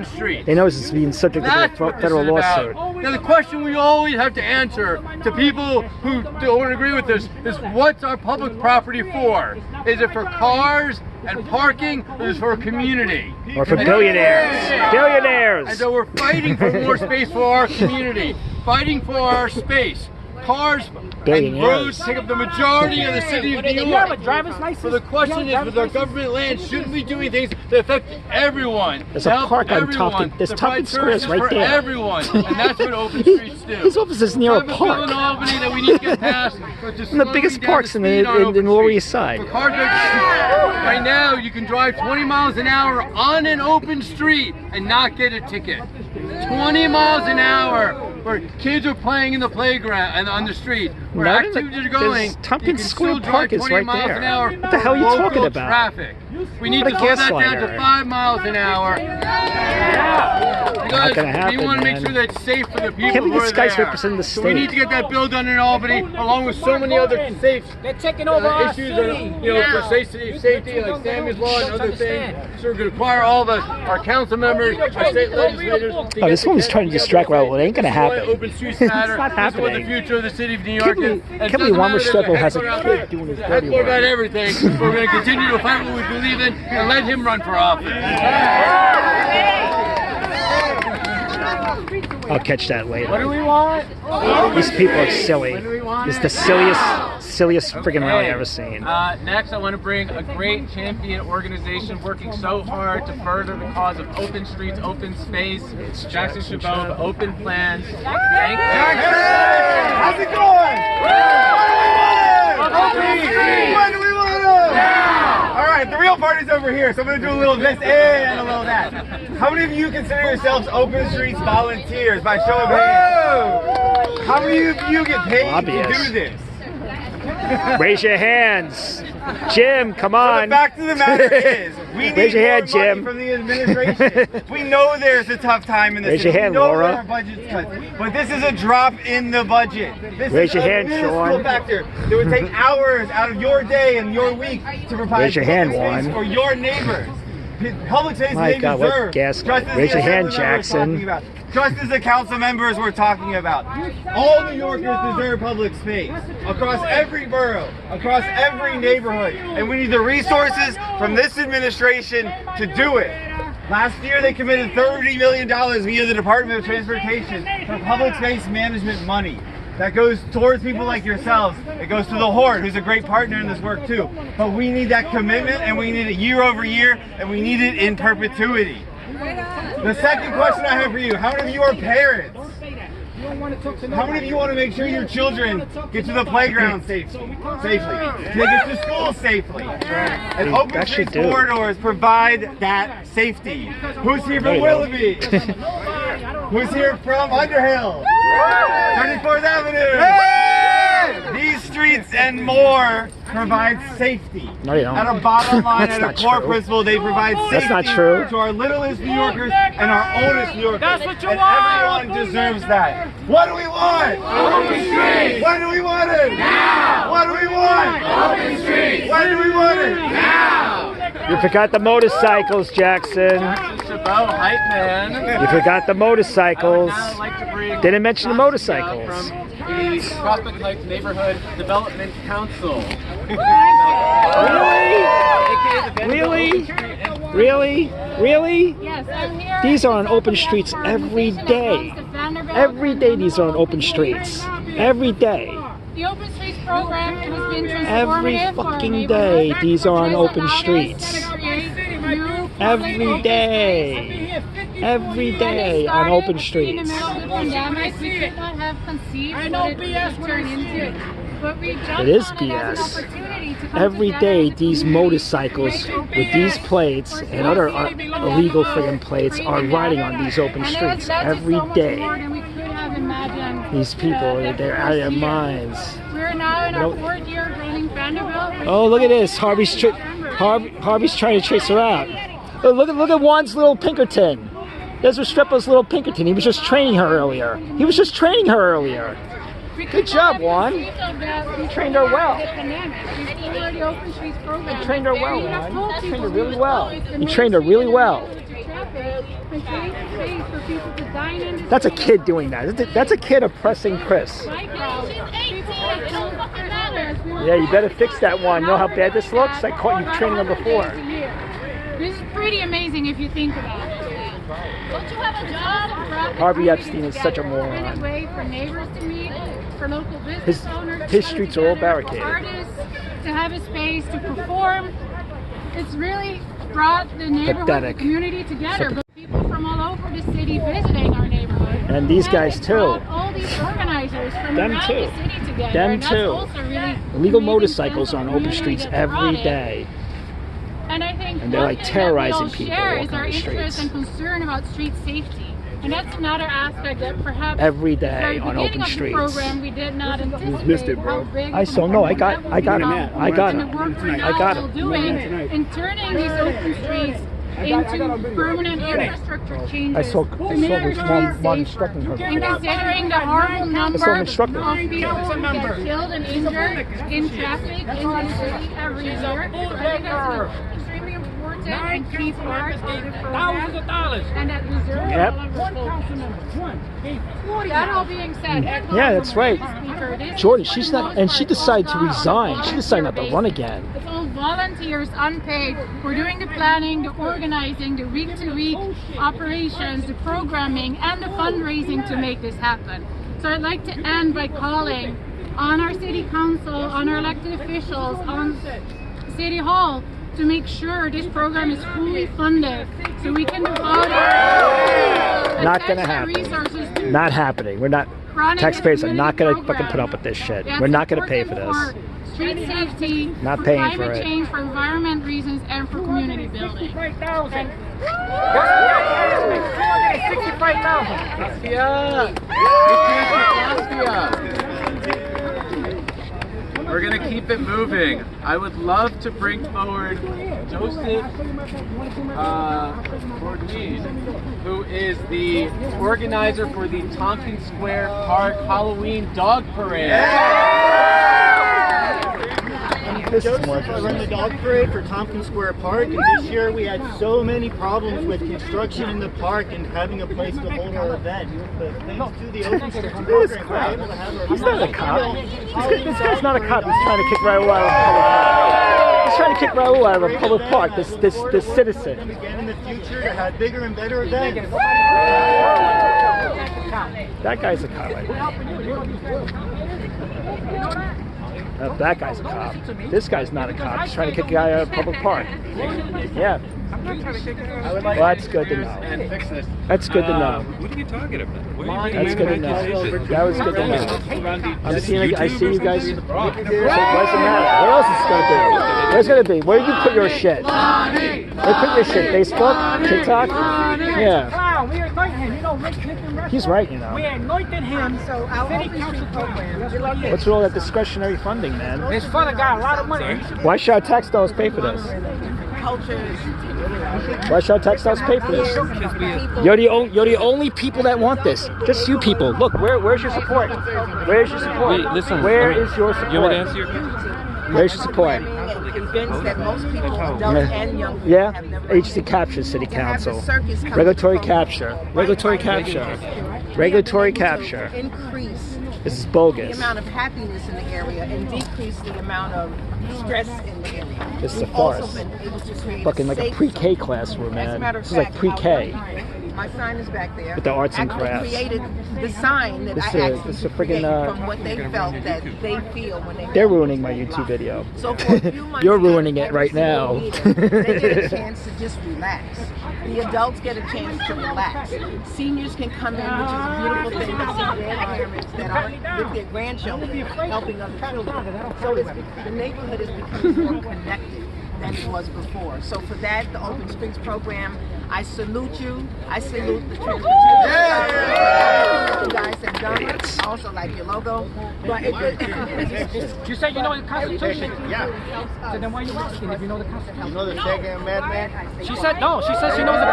S1: They know this is being subject to a
S8: That's what this
S1: federal
S8: is
S1: lawsuit.
S8: about. Now the question we always have to answer to people who don't agree with this is what's our public property for? Is it for cars and parking, or is it for a community?
S1: Or for
S8: And-
S1: billionaires.
S8: And
S1: Billionaires!
S8: so we're fighting for more space for our community, fighting for our space. Cars and
S1: Billionaires.
S8: roads take up the majority of the city of New
S6: You have a
S8: York.
S6: driver's license?
S8: So the question is, with our government land, shouldn't we be doing things that affect everyone?
S1: There's
S8: to
S1: a
S8: help
S1: park on
S8: everyone,
S1: Tompkins- there's
S8: to
S1: Tompkins
S8: provide
S1: Square's right
S8: services
S1: there.
S8: for everyone, and that's what open streets do.
S1: His office is near
S8: I
S1: a
S8: have a bill in
S1: park.
S8: Albany that we need to get passed. But just
S1: One of the
S8: slowing
S1: biggest
S8: down
S1: parks in
S8: speed on open
S1: Lower
S8: streets.
S1: East Side.
S8: For cars right now, you can drive 20 miles an hour on an open street and not get a ticket. 20 miles an hour where kids are playing in the playground and on the street, where
S1: Not in
S8: activities are
S1: there's
S8: going,
S1: Tompkins
S8: you can
S1: Square
S8: still drive
S1: Park is
S8: 20
S1: right
S8: miles
S1: there.
S8: an hour.
S1: What the hell are you
S8: local
S1: talking about?
S8: Traffic. We need
S1: What
S8: to
S1: a
S8: slow that down
S1: gaslighter.
S8: to 5 miles an hour.
S1: Not gonna
S8: We
S1: happen,
S8: want to make
S1: man.
S8: sure that it's safe for the people
S1: Can't believe
S8: who
S1: this
S8: are
S1: guy's
S8: there.
S1: representing the
S8: So we need
S1: state.
S8: to get that bill done in Albany, along with so many other safe
S6: They're taking over our
S8: issues,
S6: city.
S8: for safety, like Sammy's law and other things. So we're going to require all of us, our council members, our state legislators.
S1: Oh, this woman's trying to distract Raul. It ain't gonna happen.
S8: Open streets
S1: It's
S8: matter.
S1: not
S8: This is what the
S1: happening.
S8: future of the city of New
S1: Can't
S8: York is.
S1: believe-
S8: And it
S1: can't
S8: doesn't
S1: believe Juan
S8: matter if
S1: Restrepo
S8: there's
S1: has a
S8: heckler out
S1: kid
S8: there.
S1: doing his
S8: There's a
S1: dirty
S8: heckler
S1: work.
S8: about everything. We're going to continue to fight what we believe in and let him run for office.
S1: I'll catch that later.
S8: What do we want?
S1: These people are silly.
S8: What do we want?
S1: It's the silliest friggin' rally I've ever seen.
S5: Next, I want to bring a great champion organization working so hard to further the cause of open streets, open space. Jackson Chabot, Open Plans. Thank you.
S3: How's it going? When do we want them? Now! All right, the real party's over here, so I'm going to do a little this and a little that. How many of you consider yourselves Open Streets volunteers by show of hands? How many of you get paid
S1: Lobbyists.
S3: to do this?
S1: Raise your hands. Jim, come
S3: The
S1: on.
S3: fact of the matter is, we need
S1: Raise your
S3: more
S1: hand,
S3: money
S1: Jim.
S3: from the administration. We know there's a tough time in the
S1: Raise
S3: city.
S1: your hand,
S3: we know
S1: Laura.
S3: there are budget cuts, but this is a drop in the budget. This
S1: Raise
S3: is
S1: your
S3: a
S1: hand,
S3: minuscule
S1: Sean.
S3: factor that would take hours out of your day and your week to provide
S1: Raise your hand,
S3: public space
S1: Juan.
S3: for your neighbors. Public space
S1: My
S3: they
S1: God, what
S3: deserve.
S1: gas-
S3: Just as
S1: Raise
S3: the
S1: your hand,
S3: assembly members
S1: Jackson.
S3: talking about. Just as the council members were talking about. All New Yorkers deserve public space across every borough, across every neighborhood. And we need the resources from this administration to do it. Last year they committed $30 million via the Department of Transportation for public space management money. That goes towards people like yourselves. It goes to the Horde, who's a great partner in this work too. But we need that commitment, and we need it year over year, and we need it in perpetuity. The second question I have for you, how many of you are parents? How many of you want to make sure your children get to the playground safely? They get to school safely. And open
S1: actually
S3: streets
S1: do.
S3: corridors provide that safety. Who's here
S1: There
S3: from
S1: you go.
S3: Willoughby? Who's here from Underhill? 34th Avenue. These streets and more provide safety.
S1: No, you don't.
S3: At a bottom line,
S1: That's
S3: at a
S1: not
S3: core
S1: true.
S3: principle, they provide safety
S1: That's not true.
S3: to our littlest New Yorkers and our oldest New Yorkers.
S6: That's what you
S3: and
S6: want.
S3: everyone deserves that. What do we want? Open streets. When do we want it? Now. What do we want? Open streets. When do we want it? Now.
S1: You forgot the motorcycles, Jackson.
S5: Chabot, hype man.
S1: You forgot the motorcycles.
S5: I would now like to bring
S1: Didn't mention the
S5: Saskia
S1: motorcycles.
S5: From the Prospect Heights Neighborhood Development Council.
S1: Really? Really? Really?
S7: Yes, I'm here.
S1: These are on open streets every day. Every day these are on open streets. Every day.
S7: The Open Streets program has been
S1: Every
S7: transformative for our
S1: fucking
S7: neighborhood.
S1: day these are on
S7: It has
S1: open
S7: allowed us
S1: streets.
S7: to create new
S1: Every
S7: public
S1: day. Every day on open
S7: In the
S1: streets.
S7: middle of the pandemic, we could not have conceived what it would turn into. But we jumped
S1: It is
S7: on it as
S1: BS.
S7: an opportunity to come
S1: Every
S7: together
S1: day
S7: as a
S1: these
S7: community,
S1: motorcycles
S7: create
S1: with these
S7: space
S1: plates
S7: for
S1: and other
S7: safety,
S1: illegal friggin' plates are riding on these open
S7: and it has
S1: streets
S7: led to
S1: every
S7: so much
S1: day.
S7: more than we could have imagined.
S1: These people, they're out of their
S7: This year.
S1: minds.
S7: We're now in our
S1: Nope.
S7: 4th year running Vanderbilt.
S1: Oh, look at this. Harvey's trying to chase her out. Oh, look at Juan's little Pinkerton. There's Restrepo's little Pinkerton. He was just training her earlier. Good job, Juan.
S7: You
S1: trained her well.
S7: You
S1: trained her well, Juan. You trained her really well. You trained her really well. That's a kid doing that. That's a kid oppressing Chris. Yeah, you better fix that one. You know how bad this looks? I caught you training her before.
S7: This is pretty amazing if you think about it. Don't you have a job?
S1: Harvey Epstein is such a moron.
S7: Find a way for neighbors to meet, for local business owners to
S1: his
S7: come
S1: streets are all
S7: together,
S1: barricaded.
S7: for artists to have a space to perform. It's really brought the neighborhood,
S1: Pathetic.
S7: the community together. But people from all over the city visiting our neighborhood.
S1: And these guys
S7: it
S1: too.
S7: brought all these organizers from
S1: Them
S7: around
S1: too.
S7: the city together.
S1: Them
S7: and that's
S1: too.
S7: also really
S1: Illegal
S7: amazing
S1: motorcycles
S7: sense
S1: are
S7: of
S1: on open
S7: community
S1: streets
S7: that brought
S1: every
S7: it.
S1: day.
S7: And I think
S1: And they're
S7: one
S1: like
S7: thing that
S1: terrorizing
S7: we all
S1: people
S7: share
S1: walking
S7: is
S1: on
S7: our
S1: the
S7: interest
S1: streets.
S7: and concern about street safety. And that's another aspect that perhaps
S1: every
S7: at the
S1: day
S7: very
S1: on
S7: beginning
S1: open
S7: of the
S1: streets.
S7: program we did not anticipate
S8: missed it, bro.
S7: how big
S1: I saw. No, I got him. I got
S7: and the
S1: him.
S7: work we're
S1: I
S7: now
S1: got
S7: still
S1: him.
S7: doing in turning these open streets into permanent infrastructure changes.
S1: I saw
S7: to make our
S1: this
S7: streets
S1: one
S7: safer.
S1: instructing her.
S7: And considering the horrible number
S1: saw him
S7: of
S1: instructing
S7: people
S1: her.
S7: who get killed and injured in traffic in the city every year, I think that's an extremely important and key part of the program,
S6: Thousands of dollars.
S7: and that deserves
S1: Yep.
S7: all of our
S6: One
S7: focus.
S6: council member. One. Gave 40
S7: That all being said,
S1: Yeah, that's right.
S7: Speaker, this
S1: Jordan,
S7: is for
S1: she's
S7: the
S1: not,
S7: most
S1: and she
S7: part
S1: decided to
S7: all
S1: resign. She decided not to run
S7: volunteer-based.
S1: again.
S7: It's all volunteers, unpaid. We're doing the planning, the organizing, the week-to-week operations, the programming, and the fundraising to make this happen. So I'd like to end by calling on our city council, on our elected officials, on City Hall to make sure this program is fully funded so we can devote our
S1: Not gonna
S7: attention and
S1: happen.
S7: resources to
S1: Not happening. We're not.
S7: running this
S1: Taxpayers are not
S7: community
S1: gonna fucking put
S7: program.
S1: up with this shit.
S7: That's
S1: We're not gonna pay for
S7: important
S1: this.
S7: for street safety,
S1: Not
S7: for
S1: paying for
S7: climate
S1: it.
S7: change, for environment reasons, and for community building.
S6: 65,000.
S5: We're gonna keep it moving. I would love to bring forward Joseph Bourdain, who is the organizer for the Tompkins Square Park Halloween Dog Parade.
S9: Joseph, I run the dog parade for Tompkins Square Park, and this year we had so many problems with construction in the park and having a place to hold our event. But thanks to the Open Streets program, we're able to have our
S1: He's not a cop. This guy's not a cop. He's trying to kick Raul out of a public park. He's trying to kick Raul out of a public park. This citizen.
S9: again in the future to have bigger and better events.
S1: That guy's a cop. I think. That guy's a cop. This guy's not a cop. He's trying to kick a guy out of a public park. Yeah. Well, that's good to know. That's good to know.
S10: What are you talking about?
S1: That's good to know. That was good to know. I see you guys. What's the matter? What else is it gonna be? Where's it gonna be? Where do you put your shit? Where you put your shit? Facebook? TikTok? Yeah.
S6: Clown, we anoint him. You know, Rick Clinton.
S1: He's right, you know.
S6: We anointed him. So our city council program.
S1: What's with all that discretionary funding, man?
S6: This fella got a lot of money.
S1: Why should our tax dollars pay for this? Why should our tax dollars pay for this? You're the only people that want this. Just you people. Look, where's your support? Where's your support?
S10: Wait, listen.
S1: Where is your support?
S10: You want me to answer your question?
S1: Where's your support?
S11: Convinced that most people, adults and young people,
S1: Yeah,
S11: have never
S1: agency capture, city
S11: to have
S1: council,
S11: the circus come
S1: regulatory
S11: from
S1: capture, regulatory capture, regulatory capture.
S11: Increase
S1: This is
S11: the
S1: bogus.
S11: amount of happiness in the area and decrease the amount of stress in the area.
S1: This is a
S11: We've also
S1: farce.
S11: been able to create
S1: Fucking like a
S11: safe
S1: pre-K
S11: zone.
S1: classroom,
S11: As a
S1: man.
S11: matter of
S1: This is like
S11: fact,
S1: pre-K.
S11: My sign is back there.
S1: With the arts and
S11: actually
S1: crafts.
S11: created the sign that
S1: This
S11: I
S1: is-
S11: actually
S1: this is a friggin',
S11: created from what they felt that they feel when they
S1: They're ruining my YouTube video.
S11: So for a few months
S1: You're
S11: here,
S1: ruining it
S11: every
S1: right now.
S11: single meeting, they get a chance to just relax. The adults get a chance to relax. Seniors can come in, which is a beautiful thing to see grandparents that are with their grandchildren helping other children. So the neighborhood is becoming more connected than it was before. So for that, the Open Streets program, I salute you. I salute the transportation. You guys have done it. I also like your logo. But
S6: You said you know the Constitution.
S9: Yeah.
S6: So then why are you asking if you know the Constitution?
S9: You know the Sega and Madman?
S6: She said no. She said she knows the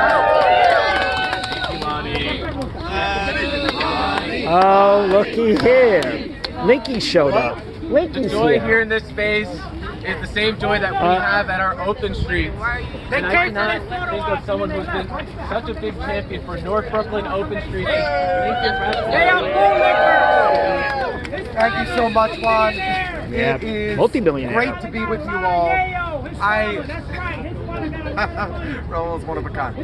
S1: Oh, looky here. Linky showed up.
S5: The
S1: Linky's
S5: joy
S1: here.
S5: here in this space is the same joy that we have at our open streets. And I cannot think of someone who's been such a big champion for North Brooklyn open streets.
S3: Thank you so much, Juan.
S1: Yeah,
S3: It is
S1: multi-billionaire.
S3: great to be with you all. Raul's one of a kind.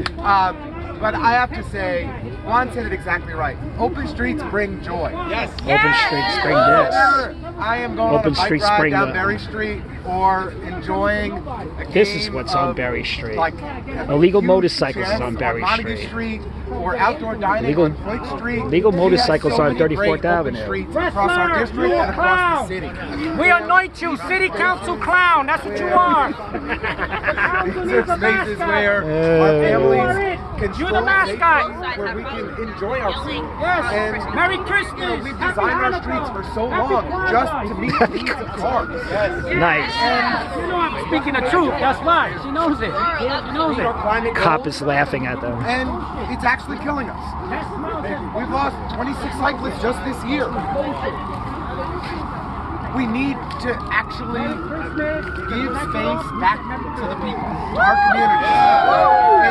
S3: But I have to say, Juan said it exactly right. Open streets bring joy. Yes.
S1: Open streets bring this.
S3: Whether I am going
S1: Open
S3: on a bike
S1: streets
S3: ride
S1: bring
S3: down
S1: the-
S3: Berry Street or enjoying a
S1: This is
S3: game
S1: what's on
S3: of,
S1: Berry Street.
S3: Like
S1: Illegal
S3: huge
S1: motorcycles is
S3: chess
S1: on Berry
S3: Montague
S1: Street.
S3: Street or outdoor dining
S1: Legal-
S3: on Floyd Street.
S1: legal
S3: We have
S1: motorcycles
S3: so
S1: on
S3: many
S1: 34th
S3: great open
S1: Avenue.
S3: streets across our district and across the city.
S6: We anoint you, city council clown. That's what you are.
S3: These are spaces where our families
S12: can
S6: You're
S12: stroll
S6: the mascot.
S12: safely, where we can enjoy ourselves.
S6: Yes.
S12: And
S6: Merry Christmas.
S12: you know, we've
S6: Happy
S12: designed our
S6: Hanukkah.
S12: streets for so
S6: Happy
S12: long
S6: Kwanzaa.
S12: just to meet the needs of cars.
S1: Nice.
S6: And you know I'm speaking the truth. That's why. She knows it. She knows
S12: Meet our
S6: it.
S12: climate
S1: Cop
S12: goals,
S1: is laughing at them.
S12: and it's actually killing us. We've lost 26 cyclists just this year. We need to actually give space back to the people, to our communities.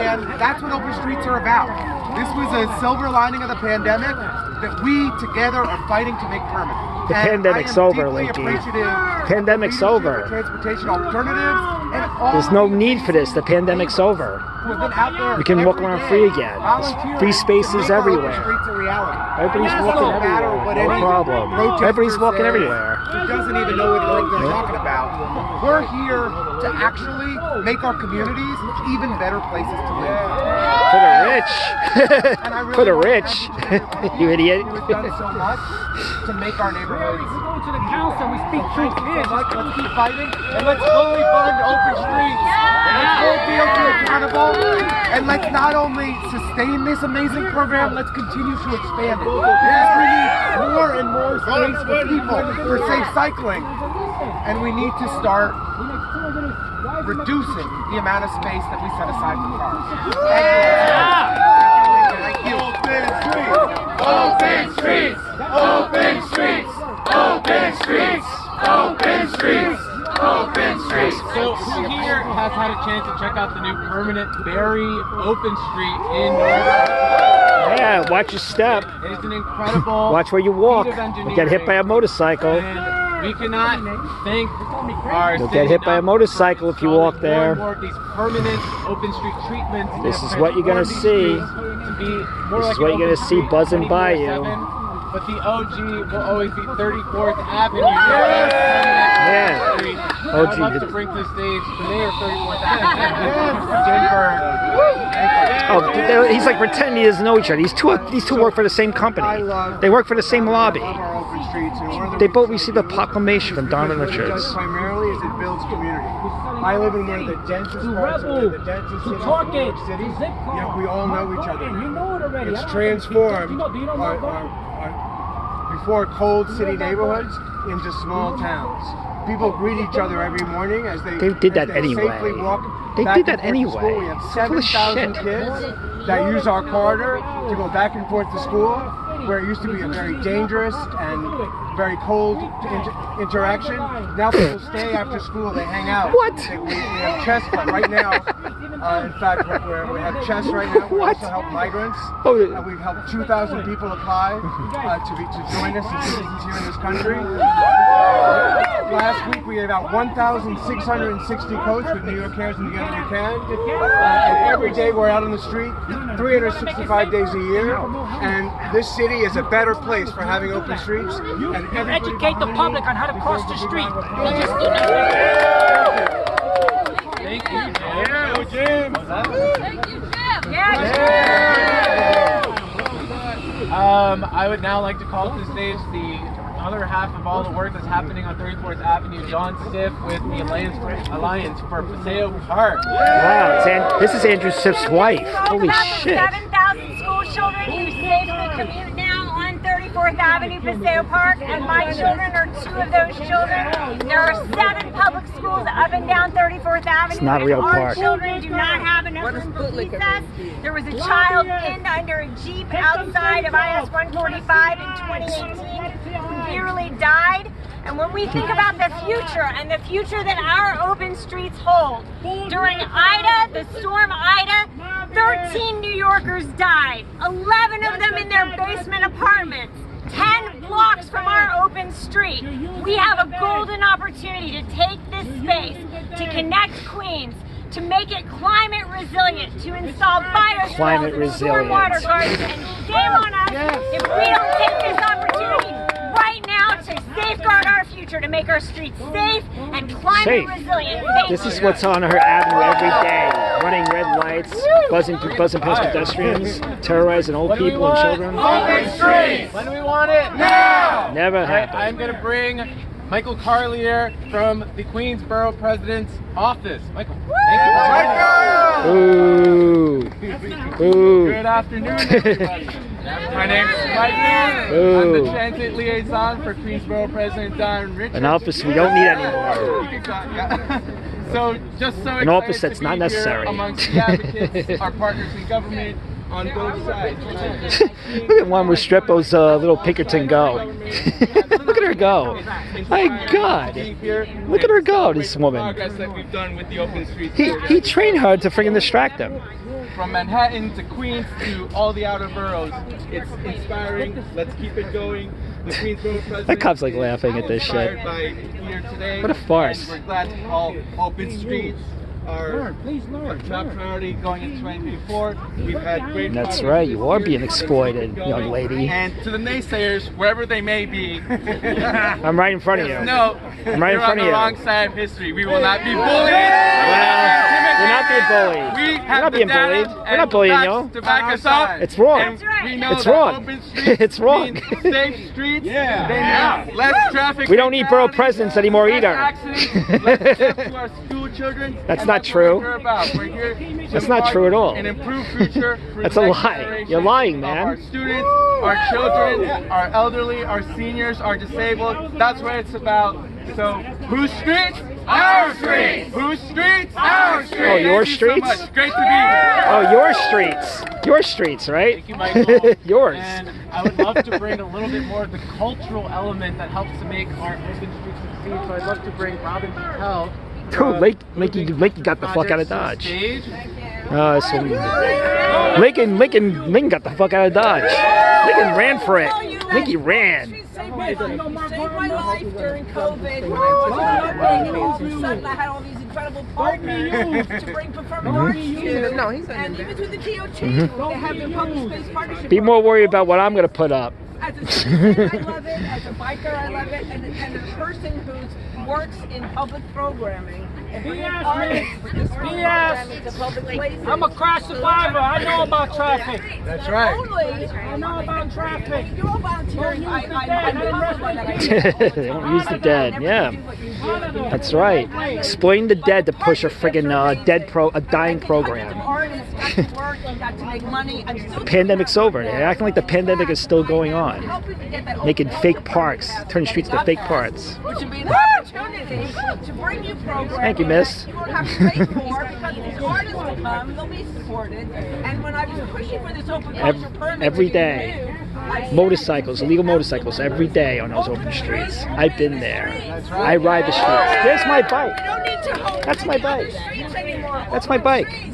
S12: And that's what Open Streets are about. This was a silver lining of the pandemic that we together are fighting to make permanent.
S1: The
S12: And
S1: pandemic's
S12: I am
S1: over,
S12: deeply
S1: Linky.
S12: appreciative of
S1: Pandemic's
S12: leadership
S1: over.
S12: of Transportation alternatives and all
S1: There's no need for this. The pandemic's over.
S12: who have been out there
S1: We can walk
S12: every
S1: around
S12: day
S1: free again. There's
S12: volunteering
S1: free
S12: to
S1: spaces
S12: make our open
S1: everywhere.
S12: streets a reality.
S1: Everybody's
S12: It
S1: walking
S12: doesn't matter
S1: everywhere.
S12: what
S1: No
S12: any
S1: problem.
S12: protester
S1: Everybody's walking
S12: says.
S1: everywhere.
S12: He doesn't even know what they're talking about. We're here to actually make our communities even better places to live.
S1: For the rich.
S12: And I really
S1: For the
S12: want to
S1: rich.
S12: thank
S1: You idiot.
S12: who has done so much to make our neighborhoods.
S6: We go to the council. We speak truth.
S12: Let's keep fighting, and let's fully fund Open Streets. Let's hold DOT accountable, and let's not only sustain this amazing program, let's continue to expand it. Because we need more and more space for people, for safe cycling, and we need to start reducing the amount of space that we set aside for cars. Thank you.
S8: Open streets! Open streets! Open streets! Open streets! Open streets!
S5: So who here has had a chance to check out the new permanent Barry Open Street in North?
S1: Yeah, watch your step.
S5: It is an incredible
S1: Watch where you walk.
S5: feat of
S1: You'll get hit by a
S5: engineering,
S1: motorcycle.
S5: and we cannot thank our
S1: You'll
S5: city
S1: get hit by a
S5: enough
S1: motorcycle
S5: for
S1: if you
S5: installing
S1: walk there.
S5: more and more of these permanent open street treatments.
S1: This
S5: that
S1: is what you're gonna
S5: transform
S1: see.
S5: these streets to be more
S1: This
S5: like
S1: is what
S5: an
S1: you're gonna
S5: open
S1: see
S5: street
S1: buzzing by you.
S5: 24/7. But the OG will always be 34th Avenue.
S1: Yeah.
S5: Street.
S1: OG
S5: I'd love to
S1: did-
S5: bring to the stage the mayor of 34th Avenue, Jim
S1: Oh, he's like pretending he doesn't know each other. These two work for the same company. They work for the same lobby.
S12: Our open streets, and one of the
S1: They both received a proclamation from Donovan
S12: What it does
S1: Richards.
S12: primarily is it builds community. I live in one of the densest parts of one of the densest cities in New York City. Yet we all know each other.
S6: You know it already.
S12: It's transformed
S6: Do you know
S12: our before cold city neighborhoods into small towns. People greet each other every morning as they
S1: They did that
S12: as they
S1: anyway.
S12: safely walk
S1: They
S12: back
S1: did
S12: and
S1: that
S12: forth to
S1: anyway.
S12: school. We have
S1: Full of
S12: 7,000
S1: shit.
S12: kids that use our corridor to go back and forth to school, where it used to be a very dangerous and very cold interaction. Now people stay after school, they hang out.
S1: What?
S12: We have chess club right now. In fact, we have chess right now. We also help migrants.
S1: Oh,
S12: We've helped 2,000 people apply to join us as citizens here in this country. Last week we gave out 1,660 coats with New York Cares and Together We Can. And every day we're out on the street, 365 days a year. And this city is a better place for having open streets. And everybody
S6: Educate the public on how to cross the street.
S5: Thank you.
S12: Jim.
S5: I would now like to call to the stage the other half of all the work that's happening on 34th Avenue, John Stiff with the Alliance for Paseo Park.
S1: Wow, this is Andrew Stiff's wife. Holy shit.
S13: 7,000 school children who safely commute now on 34th Avenue, Paseo Park, and my children are two of those children. There are 7 public schools up and down 34th Avenue.
S1: It's not a real
S13: and
S1: park.
S13: Our children do not have enough room for recess. There was a child pinned under a Jeep outside of IS 145 in 2018 who nearly died. And when we think about the future and the future that our open streets hold, during Ida, the storm Ida, 13 New Yorkers died, 11 of them in their basement apartments, 10 blocks from our open street. We have a golden opportunity to take this space, to connect Queens, to make it climate resilient, to install bioswales
S1: Climate
S13: and
S1: resilient.
S13: stormwater gardens, and shame on us if we don't take this opportunity right now to safeguard our future, to make our streets safe and climate
S1: Safe.
S13: resilient. Thank
S1: This
S13: you.
S1: is what's on her avenue every day. Running red lights, buzzing past pedestrians, terrorizing old people and children.
S5: Open streets! When do we want it? Now!
S1: Never
S5: All right,
S1: happened.
S5: I'm going to bring Michael Carlier from the Queensborough President's Office. Michael, thank you for joining us.
S1: Ooh. Ooh.
S14: Good afternoon, everybody. My name's Mike. I'm the transit liaison for Queensboro President Don Richards.
S1: An office we don't need anymore.
S14: So just so
S1: An office
S14: excited
S1: that's
S14: to
S1: not
S14: be
S1: necessary.
S14: here amongst the advocates, our partners in government on both sides.
S1: Look at one with Strepo's little Pinkerton go. Look at her go. My God. Look at her go, this woman.
S14: Progress that we've done with the open streets.
S1: He trained her to friggin' distract him.
S14: From Manhattan to Queens to all the outer boroughs. It's inspiring. Let's keep it going. The Queensboro president
S1: That cop's like laughing at this shit.
S14: by here today.
S1: What a farce.
S14: And we're glad to call open streets our top priority going into 2024. We've had great
S1: That's
S14: progress.
S1: right, you are being exploited, young lady.
S14: And to the naysayers, wherever they may be,
S1: I'm right in front of you.
S14: no,
S1: I'm right in
S14: you're
S1: front
S14: on
S1: of
S14: the
S1: you.
S14: wrong side of history. We will not be bullied.
S1: You're not being bullied.
S14: We
S1: You're
S14: have
S1: not
S14: the
S1: being
S14: data
S1: bullied. We're
S14: and
S1: not bullying
S14: facts
S1: you.
S14: to back us up.
S1: It's wrong.
S14: And we know
S1: It's
S14: that
S1: wrong.
S14: open streets
S1: It's wrong.
S14: mean safe streets. They mean less traffic.
S1: We don't need borough presidents anymore
S14: less
S1: either.
S14: accidents, less death to our school children.
S1: That's
S14: and
S1: not
S14: what
S1: true.
S14: We're about. We're here to
S1: That's not true at all.
S14: An improved future for
S1: That's
S14: the
S1: a
S14: next
S1: lie.
S14: generation
S1: You're lying,
S14: of
S1: man.
S14: Our students, our children, our elderly, our seniors, our disabled. That's what it's about. So, whose streets? Our streets. Whose streets? Our streets.
S1: Oh, your
S14: Thank you
S1: streets?
S14: so much. Great to be here.
S1: Oh, your streets. Your streets, right?
S5: Thank you, Michael.
S1: Yours.
S5: And I would love to bring a little bit more of the cultural element that helps to make our open streets succeed. So I'd love to bring Robin Patel.
S1: Dude, Lakey got the fuck out of Dodge.
S5: Stage.
S1: Lincoln got the fuck out of Dodge. Lincoln ran for it. Lincoln ran.
S11: Saved my life during COVID when I wasn't working, and all of a sudden I had all these incredible partners to bring performing arts to.
S15: No, he's
S11: and even through the DOT, they have their public space partnership.
S1: Be more worried about what I'm gonna put up.
S11: As a citizen, I love it. As a biker, I love it. And a person who works in public programming and bringing artists with this programming to public places.
S6: I'm a crash survivor. I know about traffic.
S14: That's right.
S6: I know about traffic.
S11: You're all volunteering.
S6: Don't use the dead. Let them rest in peace.
S1: They don't use the dead. Yeah, that's right. Explain the dead to push a friggin' a dying program.
S11: Artists got to work, got to make money. I'm still
S1: The pandemic's over. They're acting like the pandemic is still going on. Making fake parks, turning streets to fake parks.
S11: Which would be an opportunity to bring you programs.
S1: Thank you, miss.
S11: You won't have to pay for because these artists will come, they'll be supported. And when I was pushing for this open culture permit
S1: Every
S11: to be
S1: day.
S11: renewed, I
S1: Motorcycles, illegal motorcycles, every day on those open streets. I've been there. I ride the streets. There's my bike. That's my bike. That's my bike.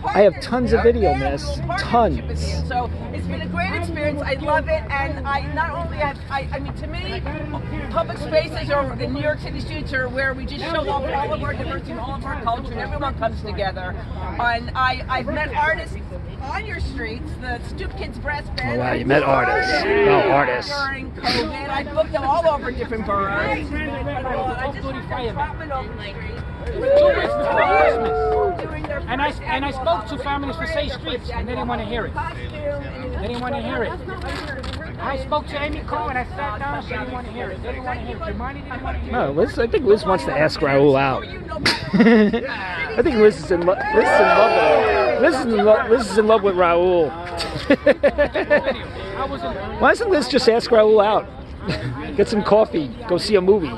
S1: I have tons of video, miss. Tons.
S11: So it's been a great experience. I love it, and I not only have, I mean, to me, public spaces or the New York City streets are where we just show off all of our diversity and all of our culture, and everyone comes together. And I've met artists on your streets, the Stoop Kids Brass Band.
S1: Oh, wow, you met artists. Oh, artists.
S11: During COVID, I booked them all over different boroughs. I just went to Chapman Open Street.
S6: 2 weeks before Christmas. And I spoke to families for Safe Streets, and they didn't want to hear it. They didn't want to hear it. I spoke to Amy Cole, and I sat down, she didn't want to hear it. They didn't want to hear it. Jemani didn't want to hear it.
S1: No, Liz, I think Liz wants to ask Raul out. I think Liz is in love. Liz is in love with Raul. Why doesn't Liz just ask Raul out? Get some coffee. Go see a movie.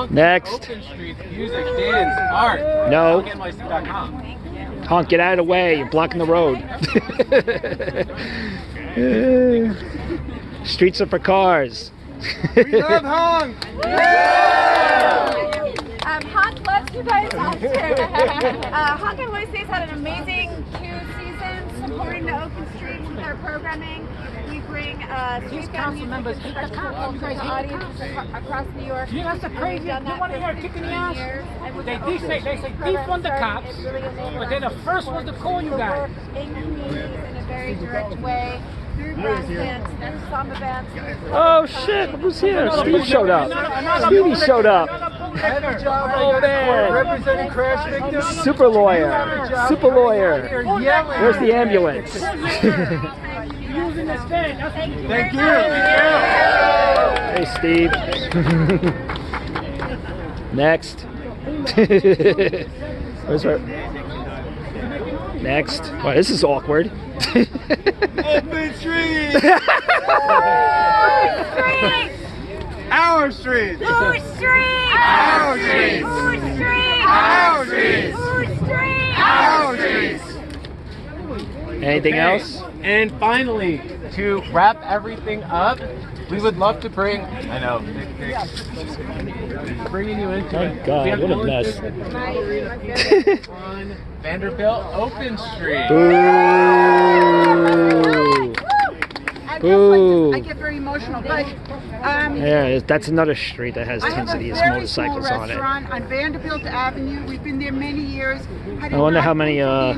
S1: Next.
S5: Open streets, music, dance, art.
S1: No.
S5: HonkNYC.com.
S1: Honk, get out of the way. You're blocking the road. Streets are for cars.
S14: We love Honk!
S4: Honk loves you guys out too. Honk NYC's had an amazing 2 seasons supporting the open streets with their programming. We bring street
S6: council members hate the cops. You guys hate the
S4: audiences across New York.
S6: You know, that's the crazy. You want to hear a kick in the ass? They say defund the cops, but they're the first ones to call you guys.
S4: In communities in a very direct way. Through brass bands, through samba bands.
S1: Oh shit, who's here? Steve showed up. Stevie showed up. Oh man.
S12: Representing crash victims.
S1: Super lawyer. Super lawyer. Where's the ambulance?
S12: Thank you.
S1: Hey Steve. Next. Where's our next? Wow, this is awkward.
S14: Open streets! Our streets!
S13: Whose street?
S14: Our streets!
S13: Whose street?
S14: Our streets!
S13: Whose street?
S14: Our streets!
S1: Anything else?
S5: And finally, to wrap everything up, we would love to bring. I know. Bringing you into
S1: Thank
S5: it.
S1: God,
S5: We have
S1: what a
S5: Ellen
S1: mess.
S5: on Vanderbilt Open Street.
S1: Boo.
S11: I get very emotional, but
S1: Yeah, that's another street that has
S11: I
S1: tons
S11: have
S1: of
S11: a
S1: these
S11: very
S1: motorcycles
S11: small
S1: on it.
S11: restaurant on Vanderbilt Avenue. We've been there many years.
S1: I wonder how many I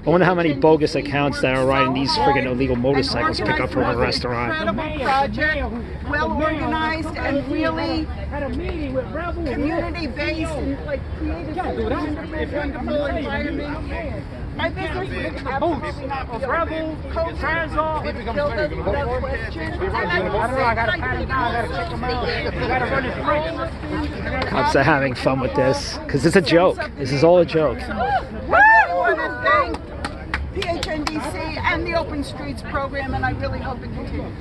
S1: wonder how many bogus accounts that are riding these friggin' illegal motorcycles pick up from a restaurant.
S11: Incredible project, well organized and really community based and like created a wonderful environment. My business is absolutely not rebel, Transall, I don't know, I gotta pat it down, I gotta check them out, I gotta run his brakes.
S1: Cops are having fun with this because it's a joke. This is all a joke.
S11: I really want to thank PHNDC and the Open Streets program, and I really hope it continues.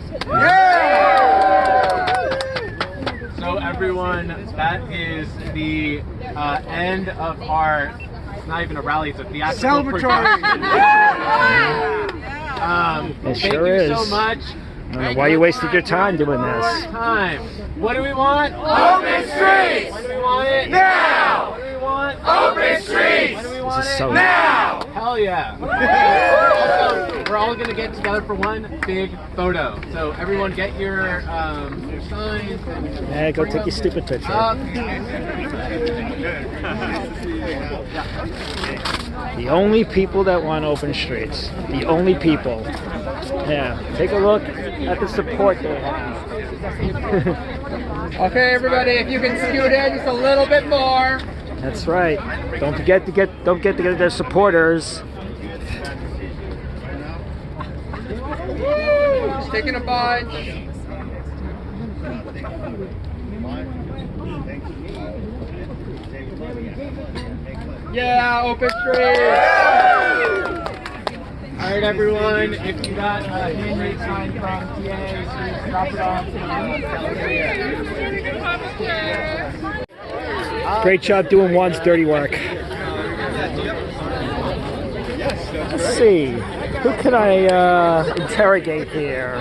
S5: So everyone, that is the end of our. It's not even a rally; it's a theatrical
S14: Celebratory.
S1: It
S5: thank
S1: sure
S5: you
S1: is.
S5: so much.
S1: I don't know why you wasted your time doing this.
S5: Time. What do we want?
S14: Open streets!
S5: When do we want it?
S14: Now!
S5: What do we want?
S14: Open streets!
S5: When do we want
S1: This is
S5: it?
S1: so
S14: Now!
S5: Hell yeah. Also, we're all gonna get together for one big photo. So everyone get your signs and
S1: Yeah, go take your stupid picture.
S5: up.
S1: The only people that want open streets. The only people. Yeah, take a look at the support they have.
S14: Okay, everybody, if you can scoot in just a little bit more.
S1: That's right. Don't forget to get their supporters.
S14: Just taking a bunch. Yeah, open streets!
S5: All right, everyone. If you got a handmade sign from TA, please drop it off.
S1: Great job doing Juan's dirty work. Let's see. Who can I interrogate here?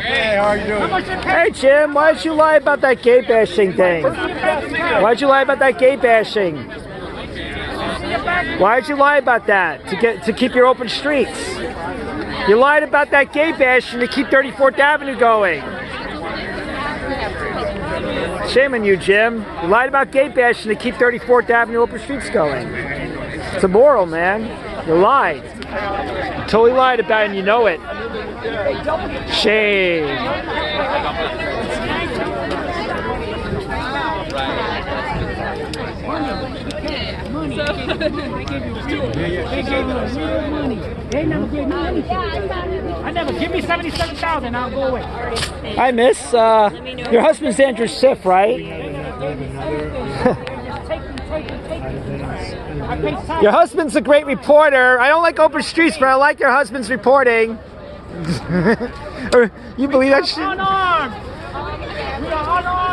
S14: Hey, how are you doing?
S1: Hey Jim, why did you lie about that gay bashing thing? Why'd you lie about that gay bashing? Why'd you lie about that? To keep your open streets. You lied about that gay bashing to keep 34th Avenue going. Shame on you, Jim. You lied about gay bashing to keep 34th Avenue open streets going. It's immoral, man. You lied. You totally lied about it and you know it. Shame.
S6: They never gave me anything. I never give me 77,000. I'll go away.
S1: Hi, Miss. Your husband's Andrew Schiff, right? Your husband's a great reporter. I don't like open streets, but I like your husband's reporting. You believe that shit?
S6: Unarmed. We are unarmed.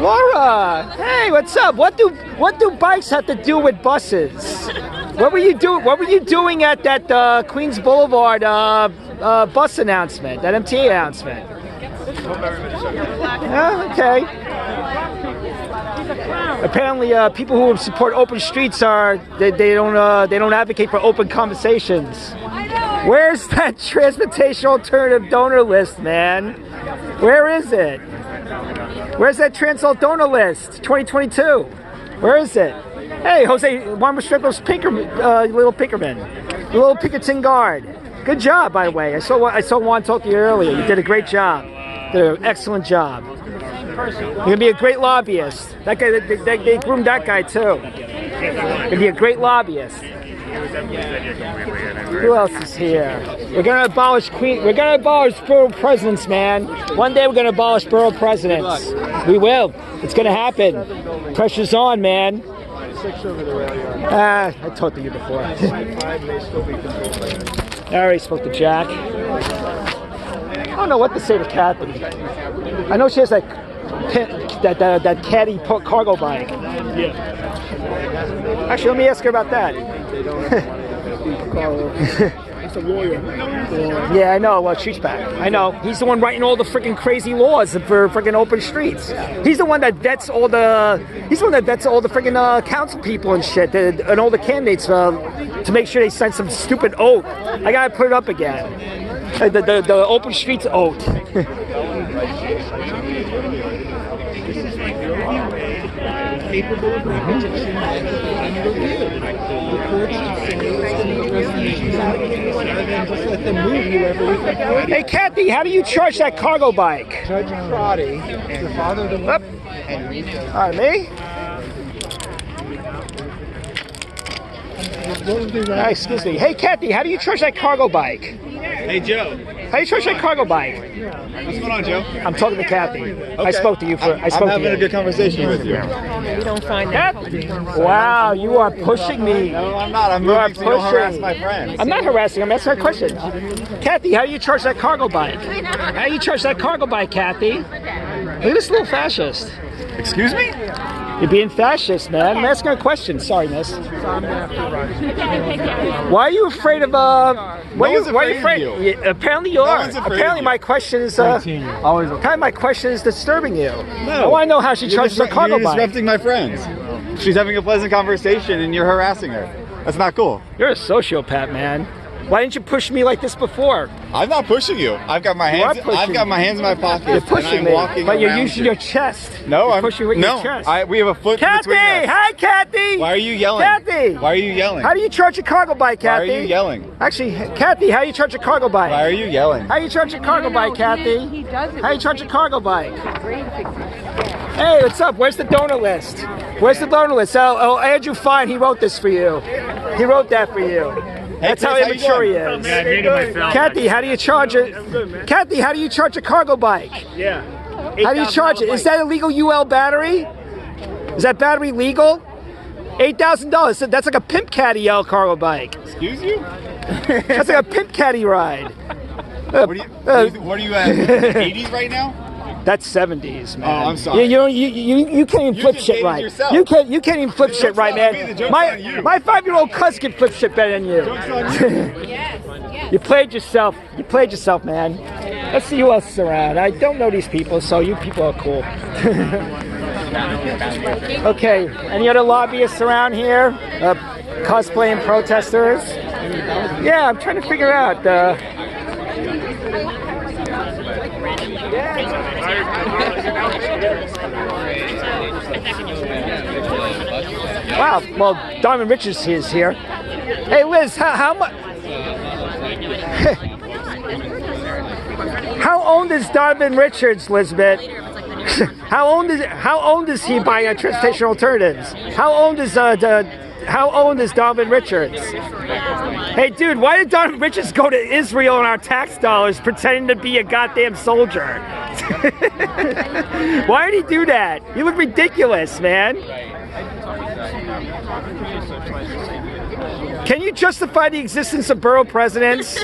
S1: Laura, hey, what's up? What do bikes have to do with buses? What were you doing? What were you doing at that Queens Boulevard bus announcement? That MTA announcement? Yeah, okay. Apparently, people who support open streets they don't advocate for open conversations. Where's that transportation alternative donor list, man? Where is it? Where's that Transall donor list? 2022. Where is it? Hey, Juan Restrepo's little Pinkerman, little Pinkerton guard. Good job, by the way. I saw Juan talk to you earlier. You did a great job. Did an excellent job. You're gonna be a great lobbyist. That guy, they groomed that guy too. Gonna be a great lobbyist. Who else is here? We're gonna abolish borough presidents, man. One day we're gonna abolish borough presidents. We will. It's gonna happen. Pressure's on, man. I talked to you before. I already spoke to Jack. I don't know what to say to Kathy. I know she has that caddy cargo bike.
S15: Yeah.
S1: Actually, let me ask her about that.
S15: It's a lawyer.
S1: Yeah, I know. Well, Streetsback. I know. He's the one writing all the freaking crazy laws for freaking open streets. He's the one that vets all the. He's the one that vets all the freaking council people and shit, and all the candidates to make sure they sign some stupid oath. I gotta put it up again. The open streets oath. Hey, Kathy, how do you charge that cargo bike?
S12: Judge Crotty and Father the
S1: All right, me? Excuse me. Hey, Kathy, how do you charge that cargo bike?
S14: Hey, Joe.
S1: How do you charge that cargo bike?
S14: What's going on, Joe?
S1: I'm talking to Kathy. I spoke to you for.
S14: I'm having a good conversation with you.
S11: We don't find that.
S1: Wow, you are pushing me.
S14: No, I'm not. I'm moving so you don't harass my friends.
S1: I'm not harassing. I'm asking her questions. Kathy, how do you charge that cargo bike? How do you charge that cargo bike, Kathy? Look at this little fascist.
S14: Excuse me?
S1: You're being fascist, man. I'm asking her questions. Sorry, miss. Why are you afraid of why are you afraid? Yeah, apparently you are. Apparently my question is apparently my question is disturbing you. I want to know how she charges her cargo
S14: You're
S1: bike.
S14: disrupting my friends. She's having a pleasant conversation and you're harassing her. That's not cool.
S1: You're a sociopath, man. Why didn't you push me like this before?
S14: I'm not pushing you. I've got my hands. I've got my hands in my pockets.
S1: You're pushing
S14: and
S1: me,
S14: I'm walking
S1: but you're
S14: around
S1: using your chest.
S14: No,
S1: you're
S14: I'm
S1: pushing with
S14: no.
S1: your chest.
S14: We have a foot
S1: Kathy,
S14: between us.
S1: hi, Kathy.
S14: Why are you yelling?
S1: Kathy,
S14: why are you yelling?
S1: How do you charge a cargo bike, Kathy?
S14: Why are you yelling?
S1: Actually, Kathy, how do you charge a cargo bike?
S14: Why are you yelling?
S1: How do you charge a cargo bike, Kathy?
S11: He does it.
S1: How do you charge a cargo bike? Hey, what's up? Where's the donor list? Where's the donor list? Oh, Andrew Fine, he wrote this for you. He wrote that for you. That's
S14: Chris,
S1: how
S14: how you
S1: immature he
S14: doing?
S1: is.
S15: Yeah, I made it myself.
S1: Kathy, how do you charge it? Kathy, how do you charge a cargo bike?
S15: Yeah.
S1: How do you charge it? Is that a legal UL battery? Is that battery legal? $8,000. That's like a pimp caddy cargo bike.
S14: Excuse you?
S1: That's like a pimp caddy ride.
S14: What are you at? 80s right now?
S1: That's 70s, man.
S14: Oh, I'm sorry.
S1: You can't even flip
S14: just
S1: shit
S14: dated
S1: right.
S14: yourself.
S1: You can't even flip shit right, man.
S14: The joke's on you.
S1: My 5-year-old cousin can flip shit better than you. You played yourself. You played yourself, man. Let's see who else is around. I don't know these people, so you people are cool. Okay, any other lobbyists around here? Cosplaying protesters? Yeah, I'm trying to figure out. Wow, well, Darwin Richards is here. Hey, Liz, how much? How old is Darwin Richards, Lisbeth? How old is he by transportation alternatives? How old is Darwin Richards? Hey, dude, why did Darwin Richards go to Israel on our tax dollars pretending to be a goddamn soldier? Why did he do that? You look ridiculous, man. Can you justify the existence of borough presidents?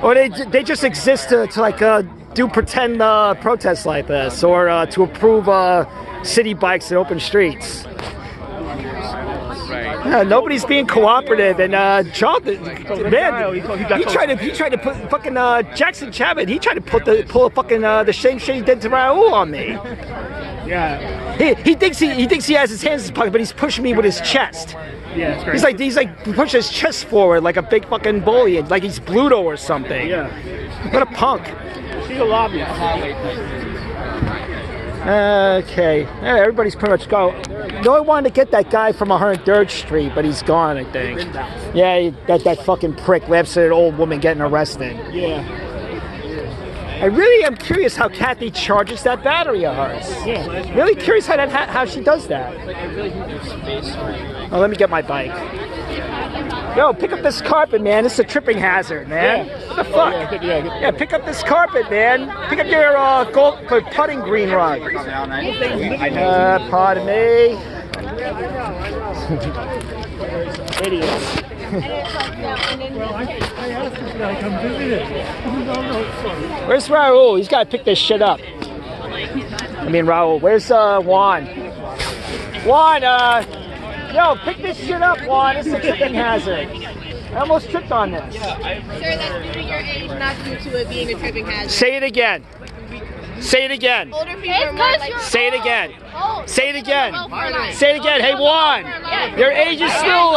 S1: Or they just exist to like do pretend protests like this, or to approve city bikes and open streets? Nobody's being cooperative, and Jonathan, man, he tried to put fucking Jackson Chabot. He tried to pull a fucking the same shit he did to Raul on me.
S15: Yeah.
S1: He thinks he has his hands in his pocket, but he's pushing me with his chest.
S15: Yeah, it's great.
S1: He's like pushing his chest forward like a big fucking bully, like he's Bluto or something.
S15: Yeah.
S1: What a punk.
S15: She's a lobbyist.
S1: Okay, yeah, everybody's pretty much gone. No, I wanted to get that guy from 103rd Street, but he's gone, I think. Yeah, that fucking prick laughs at an old woman getting arrested.
S15: Yeah.
S1: I really am curious how Kathy charges that battery of hers. Yeah. Really curious how she does that. Oh, let me get my bike. Yo, pick up this carpet, man. This is a tripping hazard, man. What the fuck? Yeah, pick up this carpet, man. Pick up your putting green rug. Pardon me. Idiots. Where's Raul? He's got to pick this shit up. I mean, Raul. Where's Juan? Juan, yo, pick this shit up, Juan. This is a tripping hazard. I almost tripped on this.
S4: Sir, that's due to your age, not due to it being a tripping hazard.
S1: Say it again. Say it again.
S4: Older people are more like
S1: Say it again. Say it again. Say it again. Hey Juan, your age is still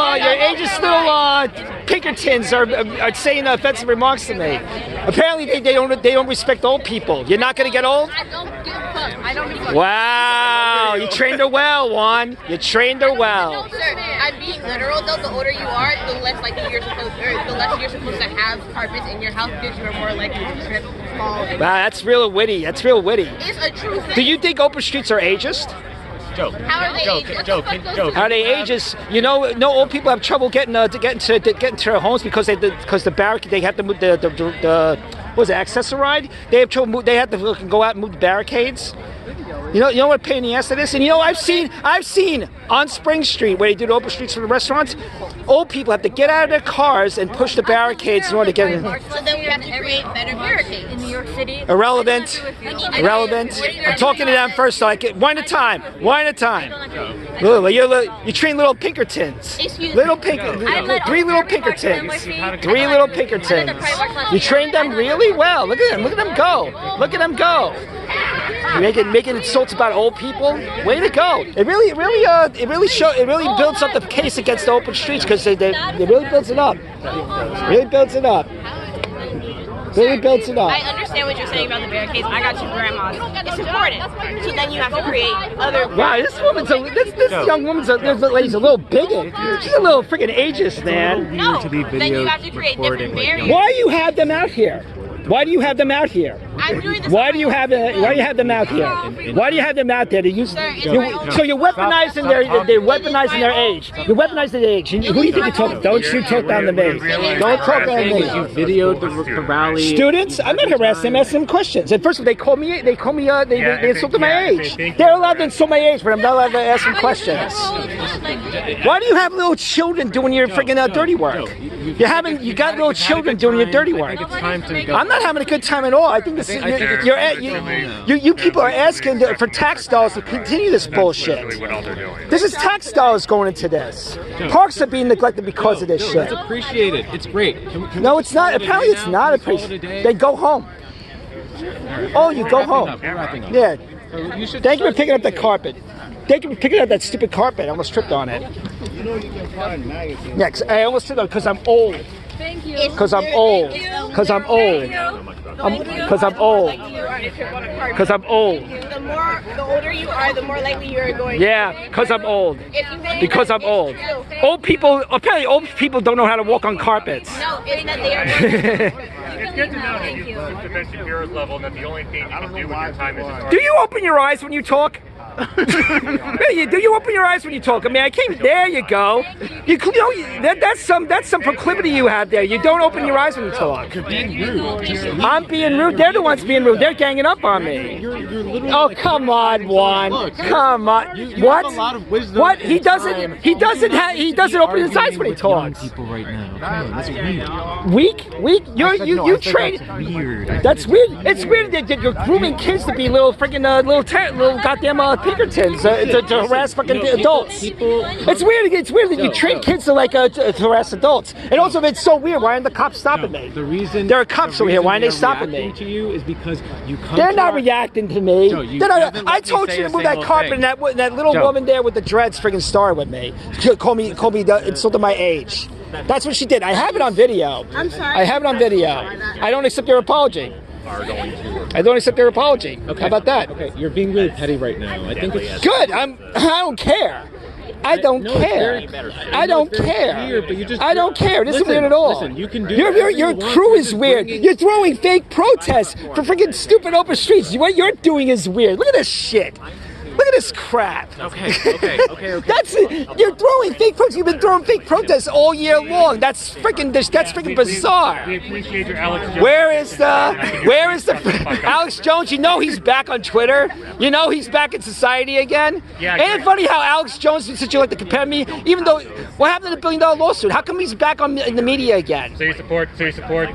S1: Pinkertons are saying offensive remarks to me. Apparently they don't respect old people. You're not gonna get old?
S4: I don't give a fuck. I don't give a fuck.
S1: Wow, you trained her well, Juan. You trained her well.
S4: No, sir, I'm being literal though. The older you are, the less likely you're supposed to have carpets in your house because you are more likely to trip, fall.
S1: Wow, that's real witty. That's real witty.
S4: It's a true thing.
S1: Do you think open streets are ageist?
S5: Joke.
S4: How are they ageist?
S5: Joke.
S1: Are they ageist? You know, no old people have trouble getting into their homes because the barricade. They have to move the what was it, access ride? They have trouble. They have to go out and move the barricades. You know what pain in the ass it is? And you know, I've seen on Spring Street where they do the open streets for the restaurants, old people have to get out of their cars and push the barricades in order to get in.
S4: So then we have to create better barricades in New York City.
S1: Irrelevant. I'm talking to them first, so I get one at a time. You train little Pinkertons. Little Pinkertons. 3 little Pinkertons. 3 little Pinkertons. You trained them really well. Look at them. Look at them go. Look at them go. You're making insults about old people. Way to go! It really builds up the case against the open streets because it really builds it up. Really builds it up. Really builds it up.
S4: I understand what you're saying about the barricades. I got 2 grandmas. It's important. So then you have to create other.
S1: Wow, this young woman's this lady's a little bigot. She's a little freaking ageist, man.
S4: No. Then you have to create different barriers.
S1: Why do you have them out here? Why do you have them out here?
S4: I'm doing this.
S1: Why do you have them out here? Why do you have them out there to use? So you're weaponizing their age. You're weaponizing their age. Who do you think you're talking? Don't you talk down to me. Don't talk down to me.
S5: You videoed the rally.
S1: Students, I'm not harassing them. Asking them questions. And first of all, they insulted my age. They're allowed to insult my age, but I'm not allowed to ask them questions. Why do you have little children doing your freaking dirty work? You got little children doing your dirty work. I'm not having a good time at all. I think you people are asking for tax dollars to continue this bullshit. This is tax dollars going into this. Parks are being neglected because of this shit.
S5: It's appreciated. It's great.
S1: No, it's not. Apparently, it's not appreciated. They go home. Oh, you go home. Yeah. Thank you for picking up the carpet. Thank you for picking up that stupid carpet. I almost tripped on it. Next, I almost tripped on it because I'm old.
S4: Thank you.
S1: Because I'm old. Because I'm old. Because I'm old. Because I'm old.
S4: The older you are, the more likely you're going.
S1: Yeah, because I'm old. Because I'm old. Old people. Apparently, old people don't know how to walk on carpets.
S4: No, it's that they are.
S16: It's good to know that you at the Prevention Bureau's level and that the only thing you can do with your time is.
S1: Do you open your eyes when you talk? Do you open your eyes when you talk? I mean, I came. There you go. That's some proclivity you have there. You don't open your eyes when you talk.
S5: You're being rude.
S1: I'm being rude. They're the ones being rude. They're ganging up on me. Oh, come on, Juan. Come on. What?
S5: Have a lot of wisdom.
S1: What? He doesn't open his eyes when he talks.
S5: People right now. Come on, that's weak.
S1: Weak? You train.
S5: That's weird.
S1: That's weird. It's weird that you're grooming kids to be little freaking little goddamn Pinkertons to harass fucking adults. It's weird. It's weird that you train kids to to harass adults. And also, it's so weird. Why aren't the cops stopping me?
S5: The reason
S1: there are cops over here. Why aren't they stopping me?
S5: To you is because you come.
S1: They're not reacting to me. I told you to move that carpet, and that little woman there with the dreads freaking started with me. Call me insulted my age. That's what she did. I have it on video.
S4: I'm sorry.
S1: I have it on video. I don't accept your apology. I don't accept your apology.
S5: Okay.
S1: How about that?
S5: Okay, you're being really petty right now. I think it's
S1: good. I don't care. I don't care. I don't care. I don't care. This isn't weird at all.
S15: Listen, you can do
S1: your crew is weird. You're throwing fake protests for freaking stupid open streets. What you're doing is weird. Look at this shit. Look at this crap.
S5: Okay.
S1: That's it. You're throwing fake protests. You've been throwing fake protests all year long. That's freaking bizarre.
S16: We appreciate your Alex Jones.
S1: Where is the Alex Jones? You know he's back on Twitter. You know he's back in society again.
S16: Yeah,
S1: Ain't it funny how Alex Jones, since you like to compare me, even though what happened to the $1 billion lawsuit? How come he's back in the media again?
S16: So you support.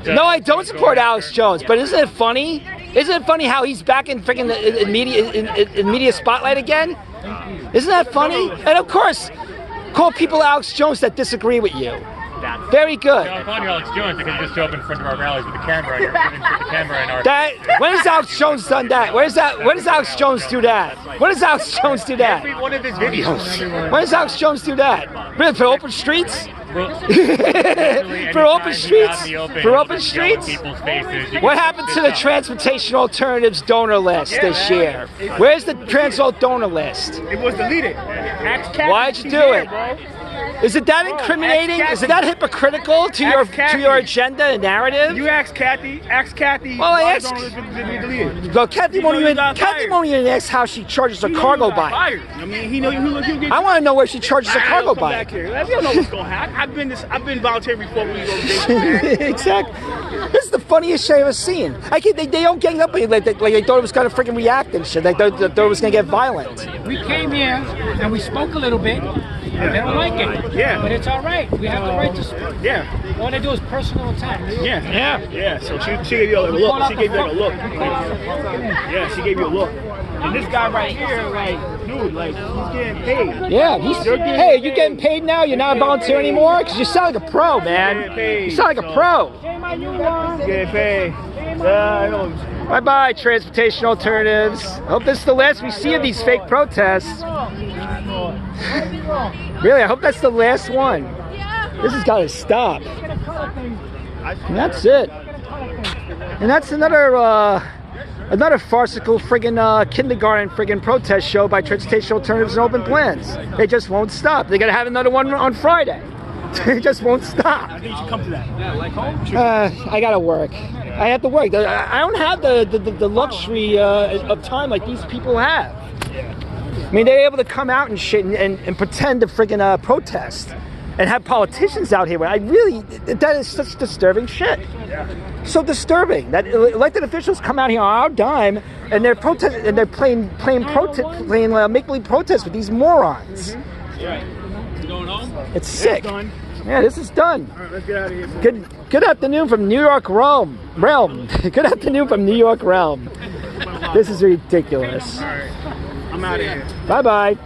S1: No, I don't support Alex Jones. But isn't it funny? Isn't it funny how he's back in freaking in media spotlight again? Isn't that funny? And of course, call people Alex Jones that disagree with you. Very good.
S16: I'm calling you Alex Jones because you just show up in front of our rallies with the camera. You're putting the camera in our.
S1: When has Alex Jones done that? When does Alex Jones do that? When does Alex Jones do that?
S16: Every one of his videos.
S1: When does Alex Jones do that? Really, for open streets? For open streets? For open streets? What happened to the Transportation Alternatives donor list this year? Where's the Transalt donor list?
S15: It was deleted.
S1: Why'd you do it? Is it that incriminating? Is it that hypocritical to your agenda and narrative?
S15: You asked Kathy.
S1: Well, I asked. Well, Kathy won't even ask how she charges her cargo bike.
S15: I mean, he
S1: I want to know where she charges her cargo bike.
S15: You don't know what's going to happen. I've been volunteering before we go.
S1: Exactly. This is the funniest shit I've ever seen. They don't gang up like they thought it was going to freaking react and shit. They thought it was going to get violent.
S6: We came here and we spoke a little bit. And they don't like it.
S15: Yeah.
S6: But it's all right. We have the right to speak.
S15: Yeah.
S6: All they do is personal attack.
S15: Yeah. So she gave you a look. She gave you a look. Yeah, she gave you a look. And this guy right here, like, dude, like, he's getting paid.
S1: Yeah, hey, you getting paid now? You're not a volunteer anymore? Because you sound like a pro, man. You sound like a pro.
S15: Getting paid. I know.
S1: Bye-bye, Transportation Alternatives. Hope this is the last we see of these fake protests. Really, I hope that's the last one. This has got to stop. And that's it. And that's another farcical friggin' kindergarten friggin' protest show by Transportation Alternatives and Open Plans. They just won't stop. They're gonna have another one on Friday. They just won't stop.
S15: I think you should come to that.
S1: I gotta work. I have to work. I don't have the luxury of time like these people have. I mean, they're able to come out and shit and pretend to friggin' protest and have politicians out here. That is such disturbing shit. So disturbing that elected officials come out here on our dime and they're protesting and they're playing make-believe protests with these morons. It's sick. Yeah, this is done.
S15: All right, let's get out of here.
S1: Good afternoon from New York realm. Good afternoon from New York realm. This is ridiculous.
S15: All right, I'm out of here.
S1: Bye-bye.